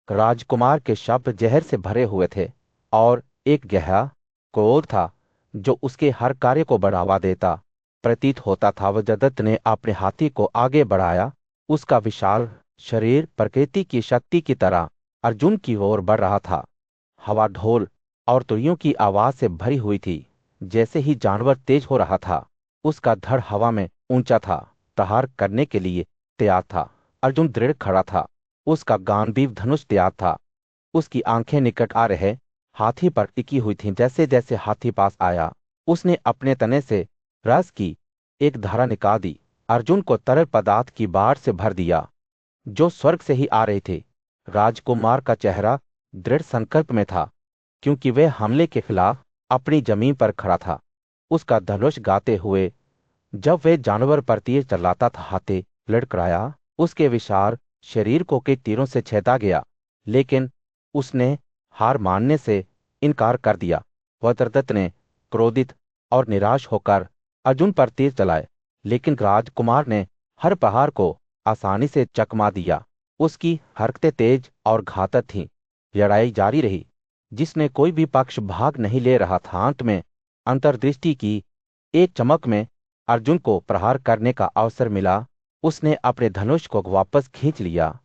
राजकुमार के शब्द जहर से भरे हुए थे और एक गहरा क्रोध था जो उसके हर कार्य को बढ़ावा देता प्रतीत होता था। वजदत्त ने अपने हाथी को आगे बढ़ाया। उसका विशाल शरीर प्रकृति की शक्ति की तरह अर्जुन की ओर बढ़ रहा था। हवा ढोल और तुरियों की आवाज से भरी हुई थी। जैसे ही जानवर तेज हो रहा था, उसका धड़ हवा में ऊंचा था, प्रहार करने के लिए तैयार था। अर्जुन दृढ़ खड़ा था, उसका गांडीव धनुष तैयार था। उसकी आंखें निकट आ रहे हाथी पर टिकी हुई थीं। जैसे जैसे हाथी पास आया, उसने अपने तने से रस की एक धारा निकाल दी। अर्जुन को तरल पदार्थ की बाढ़ से भर दिया जो स्वर्ग से ही आ रही थी। राजकुमार का चेहरा दृढ़ संकल्प में था, क्योंकि वह हमले के खिलाफ अपनी जमीन पर खड़ा था। उसका धनुष गाते हुए जब वह जानवर पर तीर चलाता था, हाथी लड़खड़ाया। उसके विशाल शरीर को कई तीरों से छेदा गया, लेकिन उसने हार मानने से इनकार कर दिया। वज्रदत्त ने क्रोधित और निराश होकर अर्जुन पर तीर चलाए, लेकिन राजकुमार ने हर प्रहार को आसानी से चकमा दिया। उसकी हरकतें तेज और घातक थीं। लड़ाई जारी रही, जिसने कोई भी पक्ष भाग नहीं ले रहा था। अंत में अंतर्दृष्टि की एक चमक में अर्जुन को प्रहार करने का अवसर मिला। उसने अपने धनुष को वापस खींच लिया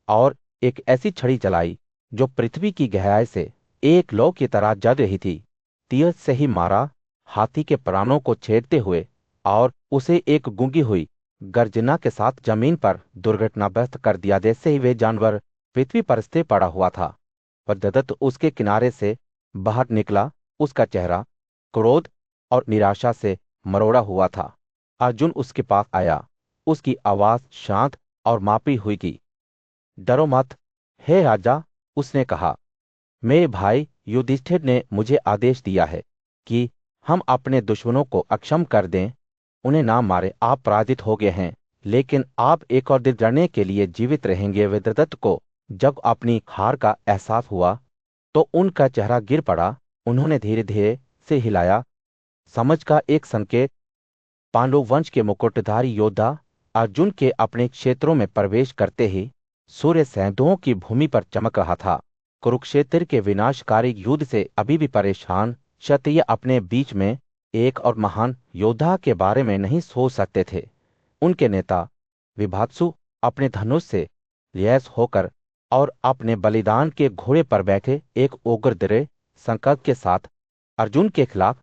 और एक ऐसी छड़ी चलाई जो पृथ्वी की गहराई से एक लौ की तरह जल रही थी। तीर से ही मारा, हाथी के प्राणों को छेदते हुए, और उसे एक गूंगी हुई गर्जना के साथ जमीन पर दुर्घटनाग्रस्त कर दिया। जैसे ही वे जानवर पृथ्वी पर स्थिर पड़ा हुआ था, वज्रदत्त उसके किनारे से बाहर निकला। उसका चेहरा क्रोध और निराशा से मरोड़ा हुआ था। अर्जुन उसके पास आया। उसकी आवाज शांत और मापी हुई थी। डरो मत, हे राजा, उसने कहा। मेरे भाई युधिष्ठिर ने मुझे आदेश दिया है कि हम अपने दुश्मनों को अक्षम कर दें, उन्हें ना मारे। आप पराजित हो गए हैं, लेकिन आप एक और दिन लड़ने के लिए जीवित रहेंगे। वज्रदत्त को जब अपनी हार का एहसास हुआ तो उनका चेहरा गिर पड़ा। उन्होंने धीरे धीरे से हिलाया। समझ का एक संकेत। पांडव वंश के मुकुटधारी योद्धा अर्जुन के अपने क्षेत्रों में प्रवेश करते ही सूर्य सैकड़ों की भूमि पर चमक रहा था। कुरुक्षेत्र के विनाशकारी युद्ध से अभी भी परेशान क्षत्रिय अपने बीच में एक और महान योद्धा के बारे में नहीं सोच सकते थे। उनके नेता विभात्सु अपने धनुष से लैस होकर और अपने बलिदान के घोड़े पर बैठे एक उग्र दृढ़ संकल्प के साथ अर्जुन के खिलाफ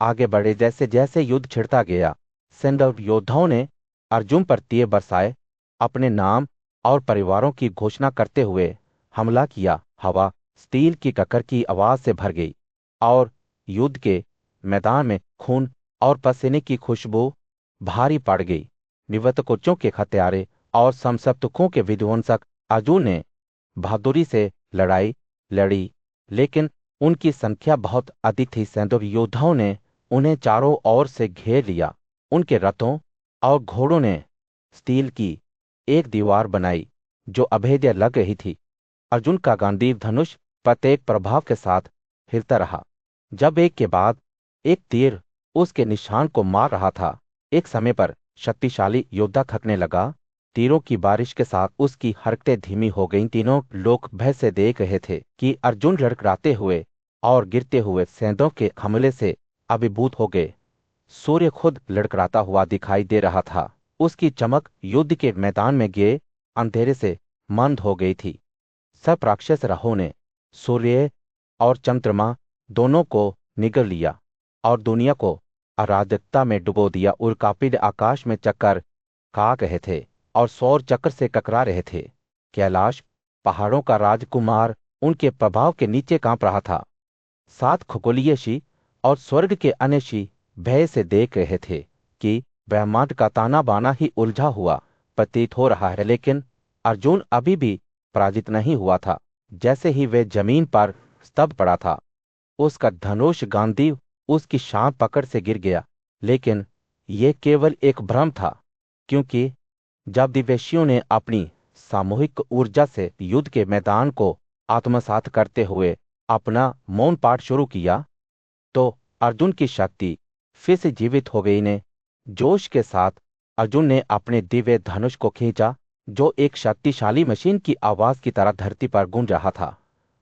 आगे बढ़े। जैसे जैसे युद्ध छिड़ता गया, सैंधव योद्धाओं ने अर्जुन पर तीर बरसाए। अपने नाम और परिवारों की घोषणा करते हुए हमला किया। हवा स्टील की ककर की आवाज से भर गई और युद्ध के मैदान में खून और पसीने की खुशबू भारी पड़ गई। निवतकुचों के हत्यारे और समसप्तकों के विध्वंसक अर्जुन ने बहादुरी से लड़ाई लड़ी, लेकिन उनकी संख्या बहुत अधिक थी। सैंधव योद्धाओं ने उन्हें चारों ओर से घेर लिया। उनके रथों और घोड़ों ने स्टील की एक दीवार बनाई जो अभेद्य लग रही थी। अर्जुन का गांडीव धनुष प्रत्येक प्रभाव के साथ हिलता रहा, जब एक के बाद एक तीर उसके निशान को मार रहा था। एक समय पर शक्तिशाली योद्धा थकने लगा। तीरों की बारिश के साथ उसकी हरकतें धीमी हो गईं। तीनों लोग भय से देख रहे थे कि अर्जुन लड़खड़ाते हुए और गिरते हुए सैंधव के हमले से अभिभूत हो गए। सूर्य खुद लड़खड़ाता हुआ दिखाई दे रहा था। उसकी चमक युद्ध के मैदान में गए अंधेरे से मंद हो गई थी। सब राक्षस राहों ने सूर्य और चंद्रमा दोनों को निगल लिया और दुनिया को अराजकता में डुबो दिया। उल्कापिंड आकाश में चक्कर खा रहे थे और सौर चक्र से टकरा रहे थे। कैलाश, पहाड़ों का राजकुमार, उनके प्रभाव के नीचे कांप रहा था। सात खगोलीय ऋषि और स्वर्ग के अन्य ऋषि भय से देख रहे थे कि ब्रह्मांड का ताना बाना ही उलझा हुआ प्रतीत हो रहा है। लेकिन अर्जुन अभी भी पराजित नहीं हुआ था। जैसे ही वह जमीन पर स्तब्ध पड़ा था, उसका धनुष गांडीव उसकी शांत पकड़ से गिर गया। लेकिन यह केवल एक भ्रम था, क्योंकि जब दिव्यषियों ने अपनी सामूहिक ऊर्जा से युद्ध के मैदान को आत्मसात करते हुए अपना मौन पाठ शुरू किया, तो अर्जुन की शक्ति फिर से जीवित हो गई ने जोश के साथ अर्जुन ने अपने दिव्य धनुष को खींचा जो एक शक्तिशाली मशीन की आवाज की तरह धरती पर गूंज रहा था।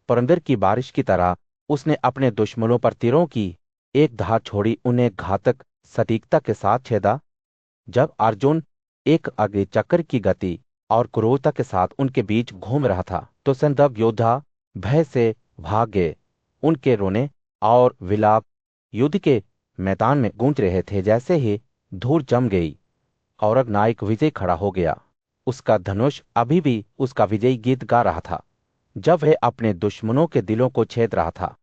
परंदर की बारिश की तरह उसने अपने दुश्मनों पर तीरों की एक धार छोड़ी, उन्हें घातक सटीकता के साथ छेदा। जब अर्जुन एक अग्नि चक्र की गति और क्रूरता के साथ उनके बीच घूम रहा था, तो संदर्भ योद्धा भय से भाग गए। उनके रोने और विलाप युद्ध के मैदान में गूंज रहे थे। जैसे ही धूल जम गई और नायक विजय खड़ा हो गया, उसका धनुष अभी भी उसका विजयी गीत गा रहा था। जब वह अपने दुश्मनों के दिलों को छेद रहा था,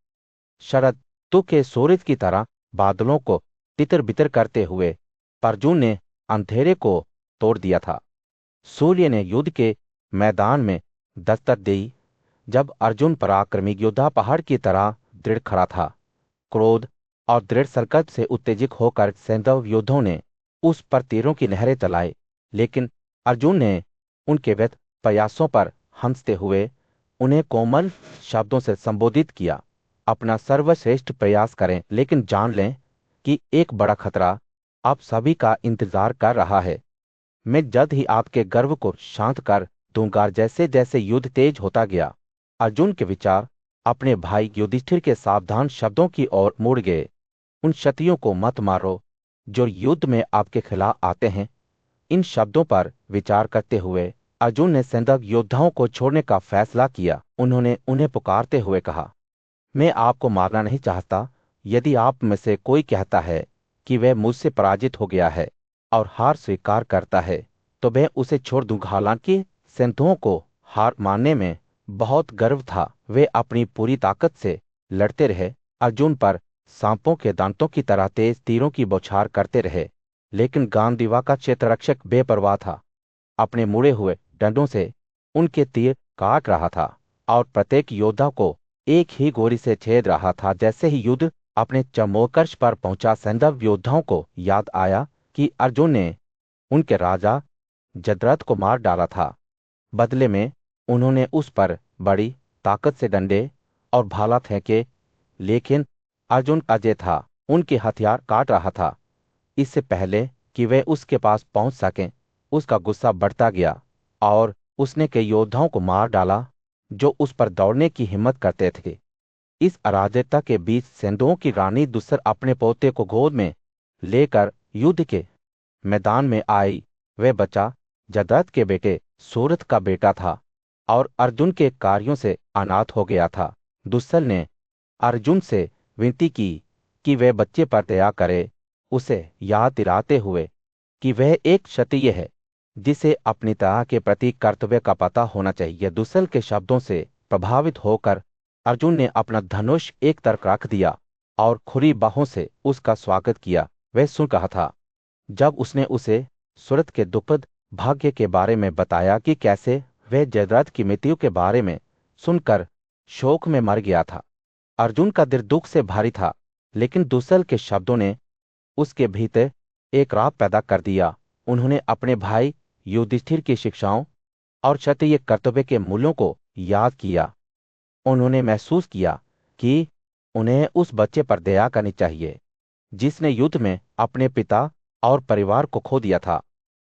शरद ऋतु के सूरज की तरह बादलों को तितर बितर करते हुए अर्जुन ने अंधेरे को तोड़ दिया था। सूर्य ने युद्ध के मैदान में दस्तक दी। जब अर्जुन पराक्रमी योद्धा पहाड़ की तरह दृढ़ खड़ा था, क्रोध और दृढ़ संकल्प से उत्तेजित होकर सैंधव योद्धाओं ने उस पर तीरों की नहरें चलाई। लेकिन अर्जुन ने उनके व्यर्थ प्रयासों पर हंसते हुए उन्हें कोमल शब्दों से संबोधित किया। अपना सर्वश्रेष्ठ प्रयास करें, लेकिन जान लें कि एक बड़ा खतरा आप सभी का इंतजार कर रहा है। मैं जल्द ही आपके गर्व को शांत कर दूंगा। जैसे जैसे युद्ध तेज होता गया, अर्जुन के विचार अपने भाई युधिष्ठिर के सावधान शब्दों की ओर मुड़ गए। उन क्षत्रियों को मत मारो जो युद्ध में आपके खिलाफ आते हैं। इन शब्दों पर विचार करते हुए अर्जुन ने सैंधव योद्धाओं को छोड़ने का फैसला किया। उन्होंने उन्हें पुकारते हुए कहा, मैं आपको मारना नहीं चाहता। यदि आप में से कोई कहता है कि वह मुझसे पराजित हो गया है और हार स्वीकार करता है, तो मैं उसे छोड़ दूंगा। हालांकि सैंधवों को हार मानने में बहुत गर्व था। वे अपनी पूरी ताकत से लड़ते रहे, अर्जुन पर सांपों के दांतों की तरह तेज तीरों की बौछार करते रहे। लेकिन गांडीवा का क्षेत्ररक्षक बेपरवाह था, अपने मुड़े हुए डंडों से उनके तीर काट रहा था और प्रत्येक योद्धा को एक ही गोली से छेद रहा था। जैसे ही युद्ध अपने चरमोत्कर्ष पर पहुंचा, सैंधव योद्धाओं को याद आया कि अर्जुन ने उनके राजा जयद्रथ को मार डाला था। बदले में उन्होंने उस पर बड़ी ताकत से डंडे और भाला फेंके, लेकिन अर्जुन अजय था, उनके हथियार काट रहा था। इससे पहले कि वे उसके पास पहुंच सकें, उसका गुस्सा बढ़ता गया और उसने कई योद्धाओं को मार डाला जो उस पर दौड़ने की हिम्मत करते थे। इस अराजकता के बीच सैंधवों की रानी दुस्सर अपने पोते को गोद में लेकर युद्ध के मैदान में आई। वह बच्चा जयद्रथ के बेटे सूरथ का बेटा था और अर्जुन के कार्यों से अनाथ हो गया था। दुस्सर ने अर्जुन से विनती की कि वह बच्चे पर दया करे, उसे याद दिलाते हुए कि वह एक क्षत्रिय है जिसे अपनी तरह के प्रति कर्तव्य का पता होना चाहिए। दुस्सर के शब्दों से प्रभावित होकर अर्जुन ने अपना धनुष एक तरफ रख दिया और खुली बाहों से उसका स्वागत किया। वह सुन कहा था जब उसने उसे सूरथ के दुखद भाग्य के बारे में बताया कि कैसे वह जयद्रथ की मृत्यु के बारे में सुनकर शोक में मर गया था। अर्जुन का दिल दुख से भारी था, लेकिन दुस्सर के शब्दों ने उसके भीतर एक राग पैदा कर दिया। उन्होंने अपने भाई युधिष्ठिर की शिक्षाओं और क्षत्रिय कर्तव्य के मूल्यों को याद किया। उन्होंने महसूस किया कि उन्हें उस बच्चे पर दया करनी चाहिए जिसने युद्ध में अपने पिता और परिवार को खो दिया था।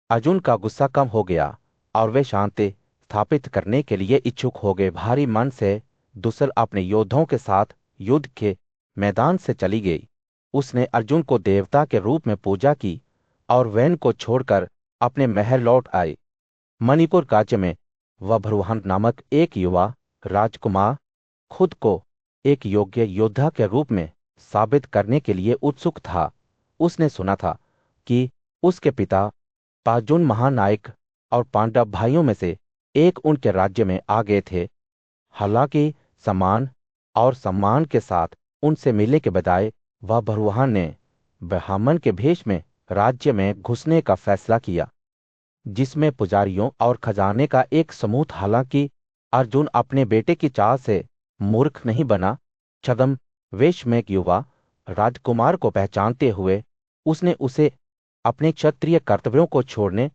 अर्जुन का गुस्सा कम हो गया और वे शांति स्थापित करने के लिए इच्छुक हो गए। भारी मन से दुस्सर अपने योद्धाओं के साथ युद्ध के मैदान से चली गई। उसने अर्जुन को देवता के रूप में पूजा की और वैन को छोड़कर अपने महल लौट आई। मणिपुर राज्य में वभ्रुवाहन नामक एक युवा राजकुमार खुद को एक योग्य योद्धा के रूप में साबित करने के लिए उत्सुक था। उसने सुना था कि उसके पिता अर्जुन महानायक और पांडव भाइयों में से एक उनके राज्य में आ गए थे। हालांकि सम्मान और सम्मान के साथ उनसे मिलने के बजाय वभ्रुवाहन ने ब्राह्मण के भेष में राज्य में घुसने का फैसला किया, जिसमें पुजारियों और खजाने का एक समूह। हालांकि अर्जुन अपने बेटे की चाह से मूर्ख नहीं बना। छद्म वेश में एक युवा राजकुमार को पहचानते हुए उसने उसे अपने क्षत्रिय कर्तव्यों को छोड़ने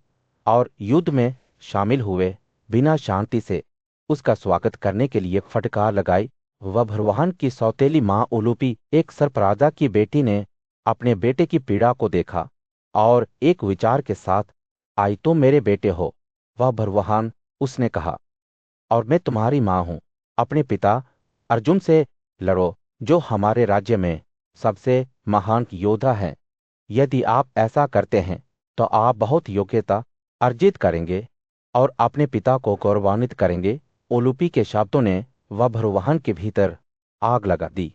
और युद्ध में शामिल हुए बिना शांति से उसका स्वागत करने के लिए फटकार लगाई। वभ्रुवाहन की सौतेली मां उलूपी, एक सर्पराजा की बेटी, ने अपने बेटे की पीड़ा को देखा और एक विचार के साथ आई, तुम मेरे बेटे हो, वह भरवाहन उसने कहा, और मैं तुम्हारी माँ हूं। अपने पिता अर्जुन से लड़ो, जो हमारे राज्य में सबसे महान योद्धा है। यदि आप ऐसा करते हैं तो आप बहुत योग्यता अर्जित करेंगे और अपने पिता को गौरवान्वित करेंगे। उलूपी के शब्दों ने वह भरवाहन के भीतर आग लगा दी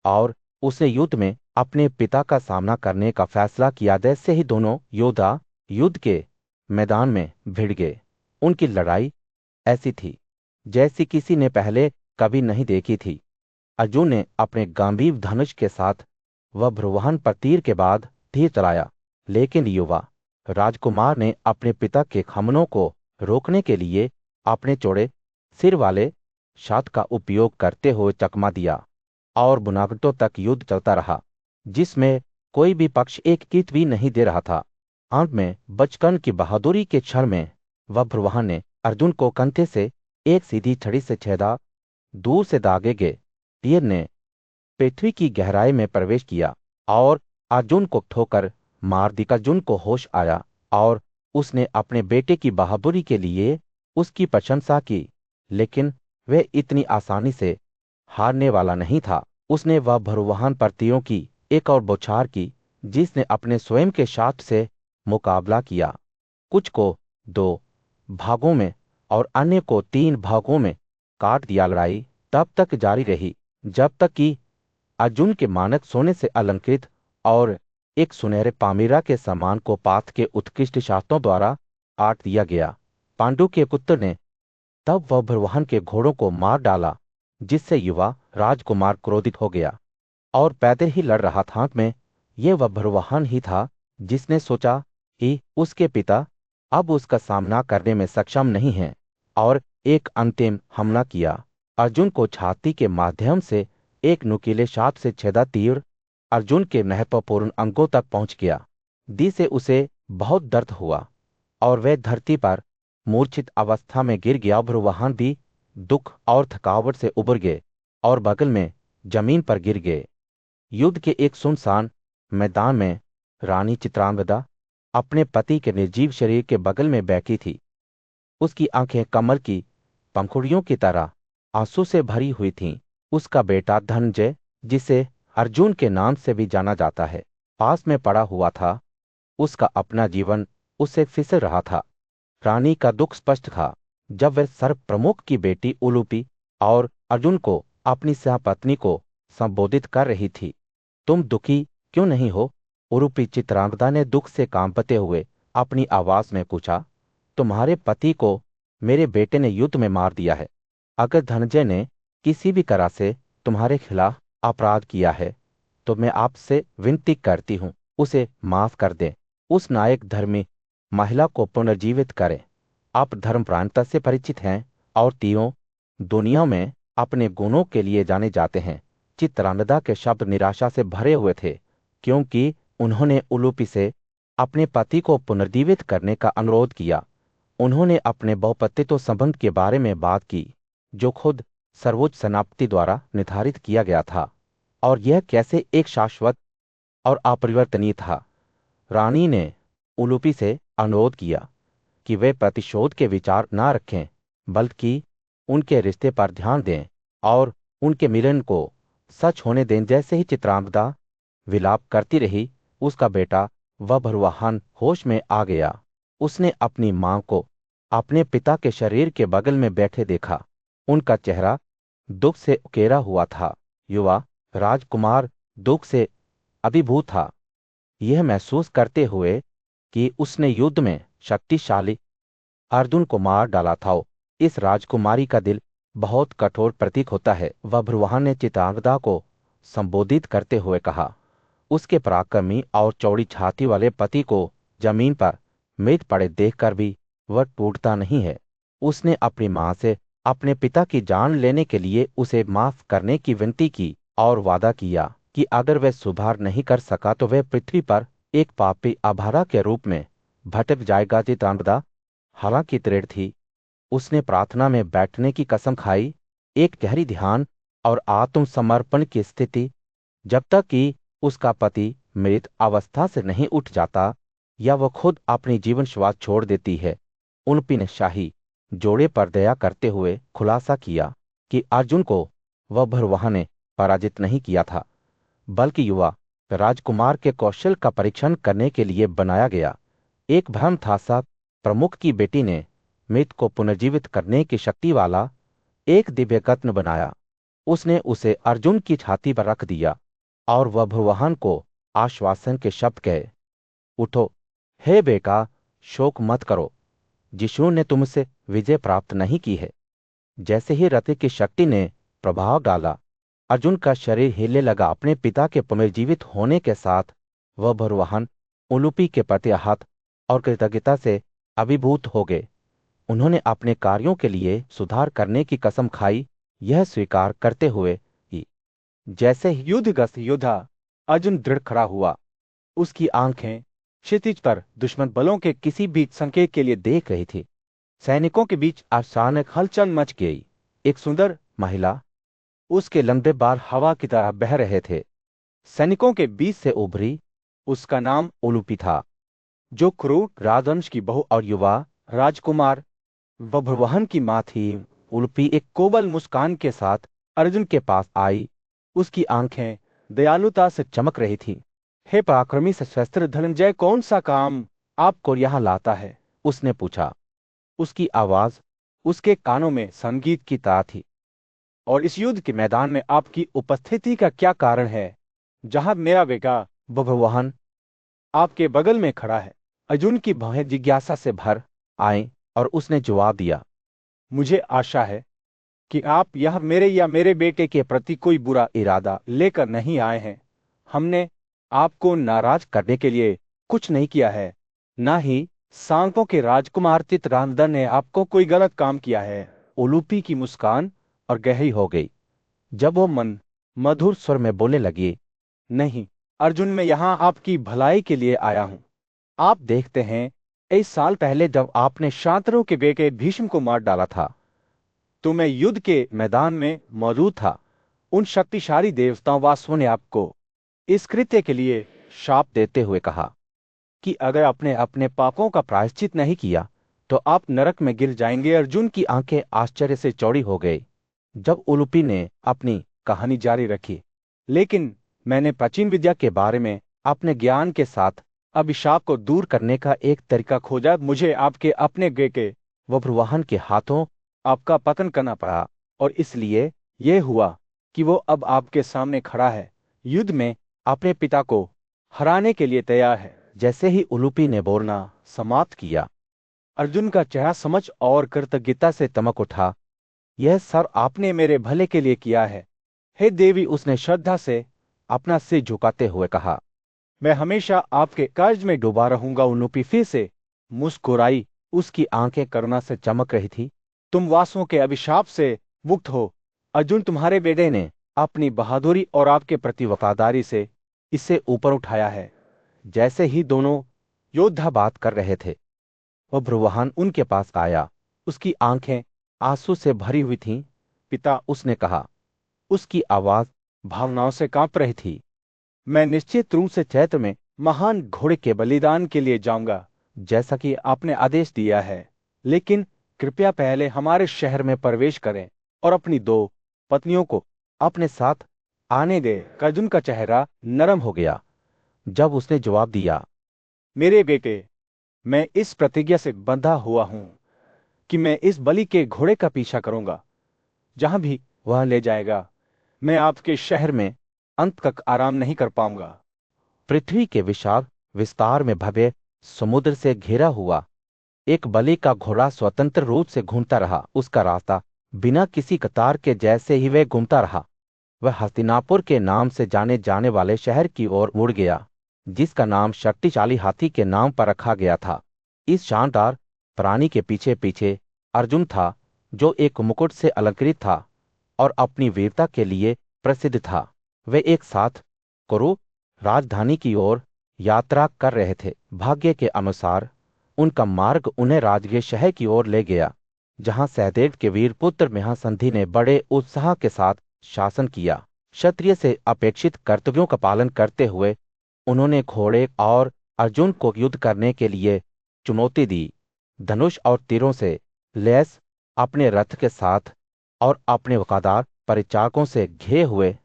और उसने युद्ध में अपने पिता का सामना करने का फैसला किया। जैसे ही दोनों योद्धा युद्ध के मैदान में भिड़ गए, उनकी लड़ाई ऐसी थी जैसी किसी ने पहले कभी नहीं देखी थी। अर्जुन ने अपने गंभीर धनुष के साथ वह भ्रुवाहन पर तीर के बाद तीर चलाया, लेकिन युवा राजकुमार ने अपने पिता के हमलों को रोकने के लिए अपने चौड़े सिर वाले शात का उपयोग करते हुए चकमा दिया और बुनागटों तक युद्ध चलता रहा, जिसमें कोई भी पक्ष एक कीट भी नहीं दे रहा था। अंत में बचपन की बहादुरी के क्षण में वह भ्रुवाहन ने अर्जुन को कंधे से एक सीधी छड़ी से छेदा। दूर से दागे गए तीर ने पृथ्वी की गहराई में प्रवेश किया और अर्जुन को ठोकर मार दी। अर्जुन को होश आया और उसने अपने बेटे की बहादुरी के लिए उसकी प्रशंसा की, लेकिन वह इतनी आसानी से हारने वाला नहीं था। उसने वह भरवाहन पर तीरों की एक और बौछार की, जिसने अपने स्वयं के शास्त्र से मुकाबला किया। कुछ को 2 भागों में और अन्य को 3 भागों में काट दिया। लड़ाई तब तक जारी रही जब तक कि अर्जुन के मानक सोने से अलंकृत और एक सुनहरे पामीरा के समान को पाथ के उत्कृष्ट शास्त्रों द्वारा आट दिया गया। पांडु के पुत्र ने तब वह भरवाहन के घोड़ों को मार डाला, जिससे युवा राजकुमार क्रोधित हो गया और पैदल ही लड़ रहा था। अंत में यह वह भरवाहन ही था जिसने सोचा कि उसके पिता अब उसका सामना करने में सक्षम नहीं है, और एक अंतिम हमला किया। अर्जुन को छाती के माध्यम से एक नुकीले शाप से छेदा तीर अर्जुन के महत्वपूर्ण अंगों तक पहुंच गया, जिससे उसे बहुत दर्द हुआ और वह धरती पर मूर्छित अवस्था में गिर गया। भ्रुवाहन भी दुख और थकावट से उबर गए और बगल में जमीन पर गिर गए। युद्ध के एक सुनसान मैदान में रानी चित्रांगदा अपने पति के निर्जीव शरीर के बगल में बैठी थी। उसकी आंखें कमल की पंखुड़ियों की तरह आंसू से भरी हुई थीं। उसका बेटा धनंजय, जिसे अर्जुन के नाम से भी जाना जाता है, पास में पड़ा हुआ था। उसका अपना जीवन उससे फिसल रहा था। रानी का दुख स्पष्ट था जब वह सर्व प्रमुख की बेटी उलूपी और अर्जुन को अपनी सहपत्नी को संबोधित कर रही थी। तुम दुखी क्यों नहीं हो? उलूपी चित्रांगदा ने दुख से कांपते हुए अपनी आवाज में पूछा। तुम्हारे पति को मेरे बेटे ने युद्ध में मार दिया है। अगर धनंजय ने किसी भी तरह से तुम्हारे खिलाफ अपराध किया है तो मैं आपसे विनती करती हूं, उसे माफ कर दें। उस नायक धर्मी महिला को पुनर्जीवित करें। आप धर्मप्राणता से परिचित हैं और तीनों दुनिया में अपने गुणों के लिए जाने जाते हैं। चित्रांगदा के शब्द निराशा से भरे हुए थे, क्योंकि उन्होंने उलूपी से अपने पति को पुनर्जीवित करने का अनुरोध किया। उन्होंने अपने बहुपतित्व संबंध के बारे में बात की, जो खुद सर्वोच्च सेनापति द्वारा निर्धारित किया गया था, और यह कैसे एक शाश्वत और अपरिवर्तनीय था। रानी ने उलूपी से अनुरोध किया कि वे प्रतिशोध के विचार न रखें, बल्कि उनके रिश्ते पर ध्यान दें और उनके मिलन को सच होने दें। जैसे ही चित्रांगदा विलाप करती रही, उसका बेटा वह भरवाहन होश में आ गया। उसने अपनी मां को अपने पिता के शरीर के बगल में बैठे देखा। उनका चेहरा दुख से उकेरा हुआ था। युवा राजकुमार दुख से अभिभूत था, यह महसूस करते हुए कि उसने युद्ध में शक्तिशाली अर्जुन को मार डाला था। इस राजकुमारी का दिल बहुत कठोर प्रतीक होता है। वह भ्रुवाहन ने चित्रांगदा को संबोधित करते हुए कहा। उसके पराक्रमी और चौड़ी छाती वाले पति को जमीन पर मृत पड़े देखकर भी वह टूटता नहीं है। उसने अपनी मां से अपने पिता की जान लेने के लिए उसे माफ करने की विनती की और वादा किया कि अगर वह सुधार नहीं कर सका तो वह पृथ्वी पर एक पापी अभारा के रूप में भटक जाएगा। चित्रांगदा हालांकि दृढ़ थी। उसने प्रार्थना में बैठने की कसम खाई, एक गहरी ध्यान और आत्मसमर्पण की स्थिति, जब तक कि उसका पति मृत अवस्था से नहीं उठ जाता या वह खुद अपनी जीवन श्वास छोड़ देती है। उलूपी ने शाही जोड़े पर दया करते हुए खुलासा किया कि अर्जुन को वह भरवाह ने पराजित नहीं किया था, बल्कि युवा राजकुमार के कौशल का परीक्षण करने के लिए बनाया गया। एक भ्रम था सा प्रमुख की बेटी ने मृत को पुनर्जीवित करने की शक्ति वाला एक दिव्य रत्न बनाया। उसने उसे अर्जुन की छाती पर रख दिया और वह भगवान को आश्वासन के शब्द कहे, उठो, हे बेटा, शोक मत करो, जिशु ने तुमसे विजय प्राप्त नहीं की है। जैसे ही रति की शक्ति ने प्रभाव डाला, अर्जुन का शरीर हिले लगा। अपने पिता के पुनर्जीवित होने के साथ वह भगवान उलूपी के प्रति आहत और कृतज्ञता से अभिभूत हो गए। उन्होंने अपने कार्यों के लिए सुधार करने की कसम खाई, यह स्वीकार करते हुए कि जैसे ही युद्धग्रस्त योद्धा अर्जुन दृढ़ खड़ा हुआ, उसकी आंखें क्षितिज पर दुश्मन बलों के किसी भी संकेत के लिए देख रही थी। सैनिकों के बीच अचानक हलचल मच गई। एक सुंदर महिला, उसके लंबे बाल हवा की तरह बह रहे थे, सैनिकों के बीच से उभरी। उसका नाम उलूपी था, जो क्रूर राजवंश की बहु और युवा राजकुमार बभ्रवाहन की मां थी। उलूपी एक कोमल मुस्कान के साथ अर्जुन के पास आई। उसकी आंखें दयालुता से चमक रही थी। हे पराक्रमी सशस्त्र धनंजय, कौन सा काम आपको यहां लाता है? उसने पूछा। उसकी आवाज उसके कानों में संगीत की तरह थी। और इस युद्ध के मैदान में आपकी उपस्थिति का क्या कारण है, जहां मेरा बेटा बभ्रवाहन आपके बगल में खड़ा है? अर्जुन की भौहें जिज्ञासा से भर आईं और उसने जवाब दिया, मुझे आशा है कि आप यह मेरे या मेरे बेटे के प्रति कोई बुरा इरादा लेकर नहीं आए हैं। हमने आपको नाराज करने के लिए कुछ नहीं किया है, ना ही सांपों के राजकुमार चित्रानंदन ने आपको कोई गलत काम किया है। उलूपी की मुस्कान और गहरी हो गई जब वो मधुर स्वर में बोलने लगी, नहीं अर्जुन, मैं यहां आपकी भलाई के लिए आया हूं। आप देखते हैं, 1 साल पहले जब आपने शांतनु के बेटे भीष्म को मार डाला था, तो मैं युद्ध के मैदान में मौजूद था। उन शक्तिशाली देवताओं वासुओं ने आपको इस कृत्य के लिए शाप देते हुए कहा कि अगर आपने अपने पापों का प्रायश्चित नहीं किया तो आप नरक में गिर जाएंगे। अर्जुन की आंखें आश्चर्य से चौड़ी हो गई जब उलूपी ने अपनी कहानी जारी रखी, लेकिन मैंने प्राचीन विद्या के बारे में अपने ज्ञान के साथ अभिशाप को दूर करने का एक तरीका खोजा। मुझे आपके अपने बेटे बभ्रवाहन के हाथों आपका पतन करना पड़ा, और इसलिए यह हुआ कि वो अब आपके सामने खड़ा है, युद्ध में अपने पिता को हराने के लिए तैयार है। जैसे ही उलूपी ने बोलना समाप्त किया, अर्जुन का चेहरा समझ और कृतज्ञता से चमक उठा। यह सर आपने मेरे भले के लिए किया है, हे देवी, उसने श्रद्धा से अपना सिर झुकाते हुए कहा। मैं हमेशा आपके कर्ज में डूबा रहूंगा। उलूपी फिर से मुस्कुराई, उसकी आंखें करुणा से चमक रही थी। तुम वासुओं के अभिशाप से मुक्त हो। अर्जुन, तुम्हारे बेटे ने अपनी बहादुरी और आपके प्रति वफादारी से इसे ऊपर उठाया है। जैसे ही दोनों योद्धा बात कर रहे थे, वह बभ्रवाहन उनके पास आया। उसकी आंखें आंसू से भरी हुई थीं। पिता, उसने कहा। उसकी आवाज भावनाओं से कांप रही थी। मैं निश्चित रूप से चैत्र में महान घोड़े के बलिदान के लिए जाऊंगा, जैसा कि आपने आदेश दिया है, लेकिन कृपया पहले हमारे शहर में प्रवेश करें और अपनी 2 पत्नियों को अपने साथ आने दे। अर्जुन का चेहरा नरम हो गया जब उसने जवाब दिया, मेरे बेटे, मैं इस प्रतिज्ञा से बंधा हुआ हूं कि मैं इस बलि के घोड़े का पीछा करूंगा, जहां भी वह ले जाएगा। मैं आपके शहर में अंत तक आराम नहीं कर पाऊंगा। पृथ्वी के विशाल विस्तार में भव्य समुद्र से घिरा हुआ एक बलि का घोड़ा स्वतंत्र रूप से घूमता रहा। उसका रास्ता बिना किसी कतार के जैसे ही वह घूमता रहा, वह हस्तिनापुर के नाम से जाने जाने वाले शहर की ओर मुड़ गया, जिसका नाम शक्तिशाली हाथी के नाम पर रखा गया था। इस शानदार प्राणी के पीछे पीछे अर्जुन था, जो एक मुकुट से अलंकृत था और अपनी वीरता के लिए प्रसिद्ध था। वे एक साथ कुरु राजधानी की ओर यात्रा कर रहे थे। भाग्य के अनुसार उनका मार्ग उन्हें राजगीय शहर की ओर ले गया, जहां सहदेव के वीर पुत्र महासंधि ने बड़े उत्साह के साथ शासन किया। क्षत्रिय से अपेक्षित कर्तव्यों का पालन करते हुए उन्होंने घोड़े और अर्जुन को युद्ध करने के लिए चुनौती दी। धनुष और तीरों से लैस अपने रथ के साथ और अपने वफादार परिचारकों से घिरे हुए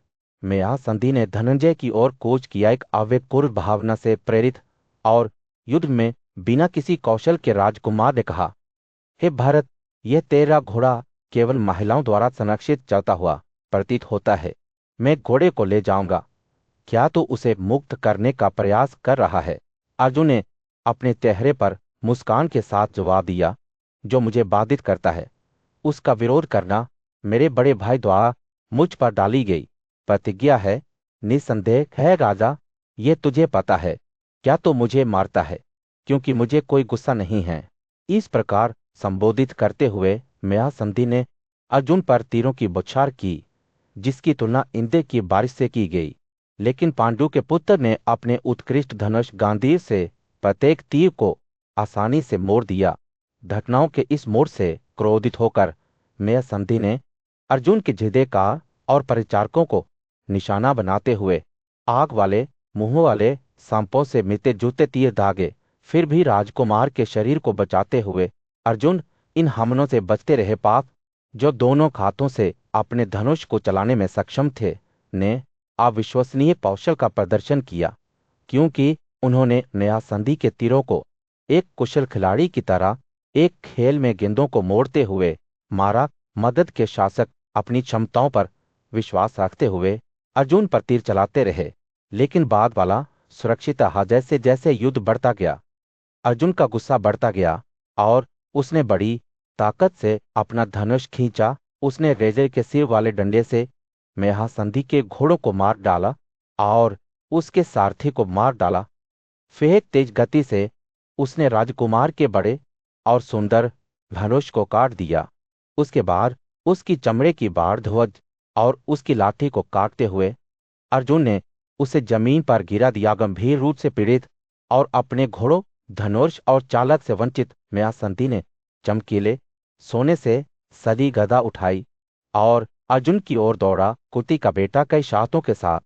महासंधि ने धनंजय की ओर कूच किया। एक आवेगपूर्ण भावना से प्रेरित और युद्ध में बिना किसी कौशल के राजकुमार ने कहा, हे भरत, यह तेरा घोड़ा केवल महिलाओं द्वारा संरक्षित चलता हुआ प्रतीत होता है। मैं घोड़े को ले जाऊंगा, क्या तू उसे मुक्त करने का प्रयास कर रहा है? अर्जुन ने अपने चेहरे पर मुस्कान के साथ जवाब दिया, जो मुझे बाधित करता है उसका विरोध करना मेरे बड़े भाई द्वारा मुझ पर डाली गई प्रतिज्ञा है। निसंदेह है राजा, ये तुझे पता है। क्या तो मुझे मारता है क्योंकि मुझे कोई गुस्सा नहीं है? इस प्रकार संबोधित करते हुए महासंधि ने अर्जुन पर तीरों की बौछार की, जिसकी तुलना इंद्र की बारिश से की गई। लेकिन पांडु के पुत्र ने अपने उत्कृष्ट धनुष गांधीव से प्रत्येक तीर को आसानी से मोड़ दिया। घटनाओं के इस मोड़ से क्रोधित होकर महासंधि ने अर्जुन के जिदे का और परिचारकों को निशाना बनाते हुए आग वाले मुंह वाले सांपों से मिलते जूते तीर दागे। फिर भी राजकुमार के शरीर को बचाते हुए अर्जुन इन हमलों से बचते रहे। पाप, जो दोनों हाथों से अपने धनुष को चलाने में सक्षम थे, ने अविश्वसनीय कौशल का प्रदर्शन किया, क्योंकि उन्होंने महासंधि के तीरों को एक कुशल खिलाड़ी की तरह एक खेल में गेंदों को मोड़ते हुए मारा। मदद के शासक अपनी क्षमताओं पर विश्वास रखते हुए अर्जुन पर तीर चलाते रहे, लेकिन बाद वाला सुरक्षित रहा। जैसे जैसे युद्ध बढ़ता गया, अर्जुन का गुस्सा बढ़ता गया और उसने बड़ी ताकत से अपना धनुष खींचा। उसने रेजर के सिर वाले डंडे से महासंधि के घोड़ों को मार डाला और उसके सारथी को मार डाला। फिर तेज गति से उसने राजकुमार के बड़े और सुंदर धनुष को काट दिया। उसके बाद उसकी चमड़े की बाढ़ ध्वज और उसकी लाठी को काटते हुए अर्जुन ने उसे जमीन पर गिरा दिया। गंभीर रूप से पीड़ित और अपने घोड़ों, धनुष और चालक से वंचित महासंधि ने चमकीले सोने से सजी गदा उठाई और अर्जुन की ओर दौड़ा। कुंती का बेटा कई शातों के साथ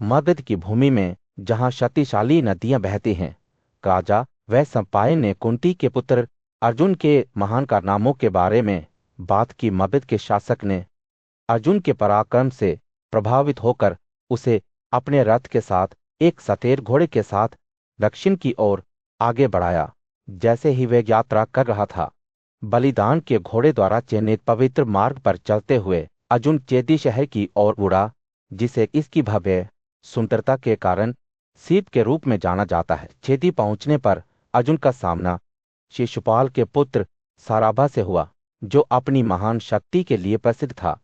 मगध की भूमि में, जहां शक्तिशाली नदियां बहती हैं, राजा वह सम्पायन ने कुंती के पुत्र अर्जुन के महान कारनामों के बारे में बात की। मगध के शासक ने अर्जुन के पराक्रम से प्रभावित होकर उसे अपने रथ के साथ एक सफेद घोड़े के साथ दक्षिण की ओर आगे बढ़ाया। जैसे ही वह यात्रा कर रहा था, बलिदान के घोड़े द्वारा चिन्हित पवित्र मार्ग पर चलते हुए अर्जुन चेदी शहर की ओर उड़ा, जिसे इसकी भव्य सुंदरता के कारण सीप के रूप में जाना जाता है। चेदी पहुंचने पर अर्जुन का सामना शिशुपाल के पुत्र साराभा से हुआ, जो अपनी महान शक्ति के लिए प्रसिद्ध था।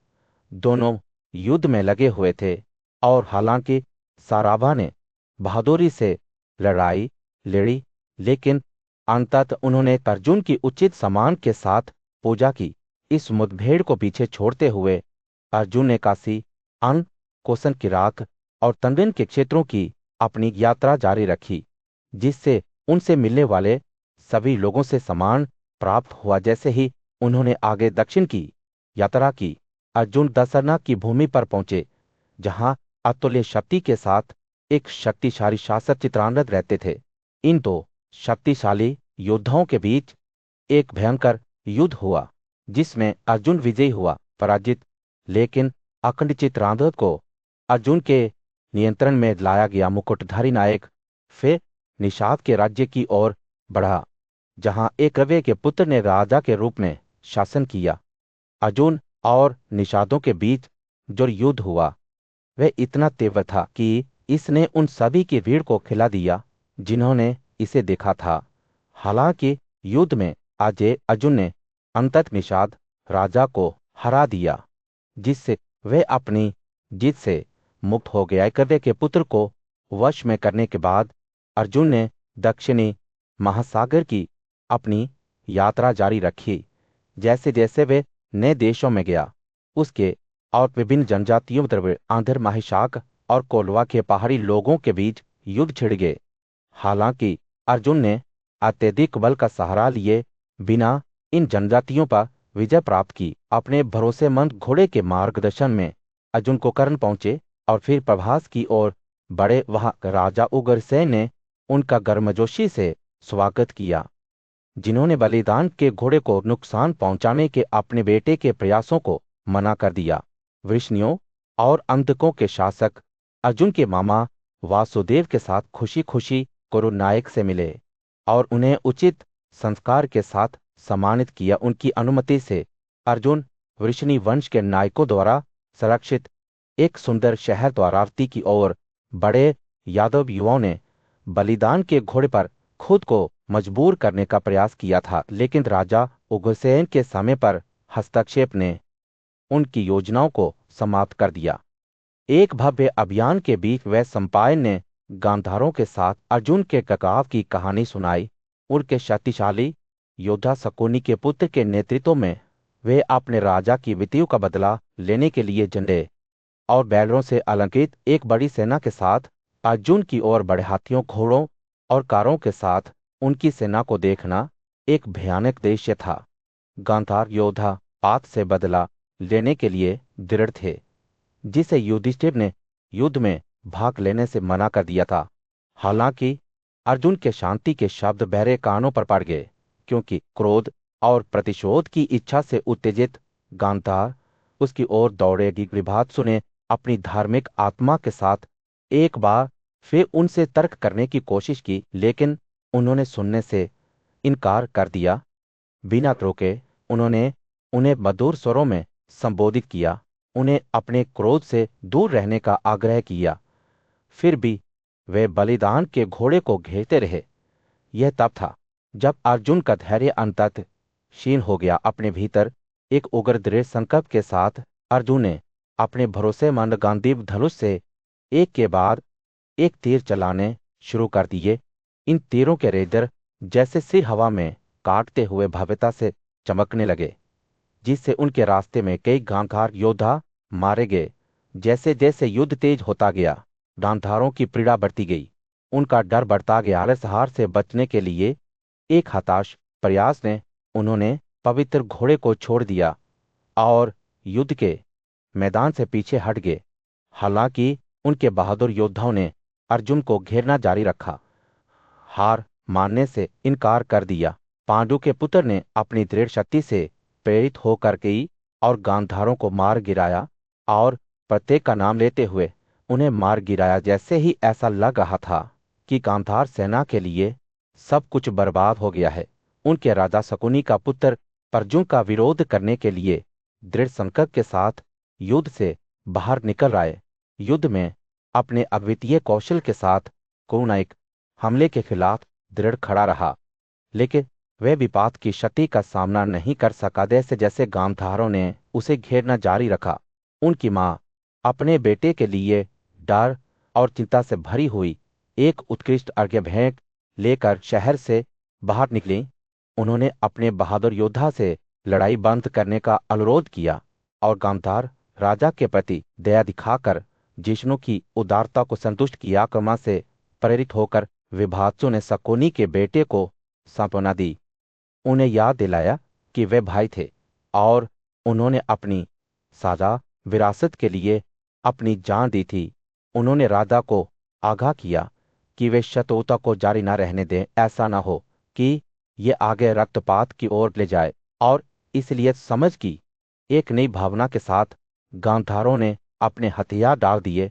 दोनों युद्ध में लगे हुए थे और हालांकि साराभा ने बहादुरी से लड़ाई लड़ी, लेकिन अंततः उन्होंने अर्जुन की उचित सम्मान के साथ पूजा की। इस मुठभेड़ को पीछे छोड़ते हुए अर्जुन ने काशी, अन, कोसन, किराक और तंडिन के क्षेत्रों की अपनी यात्रा जारी रखी, जिससे उनसे मिलने वाले सभी लोगों से सम्मान प्राप्त हुआ। जैसे ही उन्होंने आगे दक्षिण की यात्रा की, अर्जुन दसरना की भूमि पर पहुंचे, जहां अतुल्य शक्ति के साथ एक शक्तिशाली शासक चित्रांगद रहते थे। इन दो शक्तिशाली योद्धाओं के बीच एक भयंकर युद्ध हुआ, जिसमें अर्जुन विजयी हुआ, पराजित। लेकिन अखंड चित्रांगद को अर्जुन के नियंत्रण में लाया गया। मुकुटधारी नायक फिर निषाद के राज्य की ओर बढ़ा, जहां एकलव्य के पुत्र ने राजा के रूप में शासन किया। अर्जुन और निषादों के बीच जो युद्ध हुआ, वह इतना तीव्र था कि इसने उन सभी की भीड़ को खिला दिया जिन्होंने इसे देखा था। हालांकि युद्ध में अजय अर्जुन ने अंततः निषाद राजा को हरा दिया, जिससे वह अपनी जीत से मुक्त हो गया। एकलव्य के पुत्र को वश में करने के बाद अर्जुन ने दक्षिणी महासागर की अपनी यात्रा जारी रखी। जैसे जैसे वे नए देशों में गया, उसके और विभिन्न जनजातियों द्रविड़, आंध्र, महिषाक और कोल्वा के पहाड़ी लोगों के बीच युद्ध छिड़ गए। हालांकि अर्जुन ने अत्यधिक बल का सहारा लिए बिना इन जनजातियों पर विजय प्राप्त की। अपने भरोसेमंद घोड़े के मार्गदर्शन में अर्जुन को कर्ण पहुंचे और फिर प्रभास की ओर बढ़े। वहां राजा उग्रसेन ने उनका गर्मजोशी से स्वागत किया। जिन्होंने बलिदान के घोड़े को नुकसान पहुंचाने के अपने बेटे के प्रयासों को मना कर दिया। वृष्णियों और अंधकों के शासक अर्जुन के मामा वासुदेव के साथ खुशी खुशी कुरुनायक से मिले और उन्हें उचित संस्कार के साथ सम्मानित किया। उनकी अनुमति से अर्जुन वृष्णि वंश के नायकों द्वारा संरक्षित एक सुंदर शहर द्वारावती की ओर बड़े। यादव युवाओं ने बलिदान के घोड़े पर खुद को मजबूर करने का प्रयास किया था, लेकिन राजा उग्रसेन के समय पर हस्तक्षेप ने उनकी योजनाओं को समाप्त कर दिया। एक भव्य अभियान के बीच वह सम्पायन ने गांधारों के साथ अर्जुन के टकराव की कहानी सुनाई। उनके शक्तिशाली योद्धा शकुनी के पुत्र के नेतृत्व में वे अपने राजा की वितियों का बदला लेने के लिए झंडे और बैलरों से अलंकृत एक बड़ी सेना के साथ अर्जुन की ओर बढ़े। हाथियों, घोड़ों और कारों के साथ उनकी सेना को देखना एक भयानक दृश्य था। गांधार योद्धा पात से बदला लेने के लिए दृढ़ थे, जिसे युधिष्ठिर ने युद्ध में भाग लेने से मना कर दिया था। हालांकि अर्जुन के शांति के शब्द बहरे कानों पर पड़ गए, क्योंकि क्रोध और प्रतिशोध की इच्छा से उत्तेजित गांधार उसकी ओर दौड़ेगी। विभात्सु ने अपनी धार्मिक आत्मा के साथ एक बार फिर उनसे तर्क करने की कोशिश की, लेकिन उन्होंने सुनने से इनकार कर दिया। बिना रोके उन्होंने उन्हें मधुर स्वरों में संबोधित किया, उन्हें अपने क्रोध से दूर रहने का आग्रह किया। फिर भी वे बलिदान के घोड़े को घेरते रहे। यह तब था जब अर्जुन का धैर्य अंततः क्षीण हो गया। अपने भीतर एक उग्र दृढ़ संकल्प के साथ अर्जुन ने अपने भरोसेमंद गांडीव धनुष से एक के बाद एक तीर चलाने शुरू कर दिए। इन तीरों के रेजर जैसे सिर हवा में काटते हुए भव्यता से चमकने लगे, जिससे उनके रास्ते में कई गांधार योद्धा मारे गए। जैसे जैसे युद्ध तेज होता गया, गांधारों की पीड़ा बढ़ती गई, उनका डर बढ़ता गया। हार से बचने के लिए एक हताश प्रयास ने उन्होंने पवित्र घोड़े को छोड़ दिया और युद्ध के मैदान से पीछे हट गए। हालांकि उनके बहादुर योद्धाओं ने अर्जुन को घेरना जारी रखा, हार मानने से इनकार कर दिया। पांडु के पुत्र ने अपनी दृढ़ शक्ति से प्रेरित होकर गई और गांधारों को मार गिराया, और प्रत्येक का नाम लेते हुए उन्हें मार गिराया। जैसे ही ऐसा लग रहा था कि गांधार सेना के लिए सब कुछ बर्बाद हो गया है, उनके राजा शकुनी का पुत्र अर्जुन का विरोध करने के लिए दृढ़ संकल्प के साथ युद्ध से बाहर निकल आए। युद्ध में अपने अद्वितीय कौशल के साथ कुरुनायक हमले के खिलाफ दृढ़ खड़ा रहा, लेकिन वह विपात की शक्ति का सामना नहीं कर सका। जैसे जैसे गांधारों ने उसे घेरना जारी रखा, उनकी मां अपने बेटे के लिए डर और चिंता से भरी हुई एक उत्कृष्ट अर्घ्य भेंट लेकर शहर से बाहर निकली। उन्होंने अपने बहादुर योद्धा से लड़ाई बंद करने का अनुरोध किया और गांधार राजा के प्रति दया दिखाकर जिष्णु की उदारता को संतुष्ट किया। क्रम से प्रेरित होकर विभात्सु ने शकुनी के बेटे को सांत्वना दी, उन्हें याद दिलाया कि वे भाई थे और उन्होंने अपनी साझा विरासत के लिए अपनी जान दी थी। उन्होंने राजा को आगाह किया कि वे शत्रुता को जारी न रहने दें, ऐसा न हो कि ये आगे रक्तपात की ओर ले जाए। और इसलिए समझ की एक नई भावना के साथ गांधारों ने अपने हथियार डाल दिए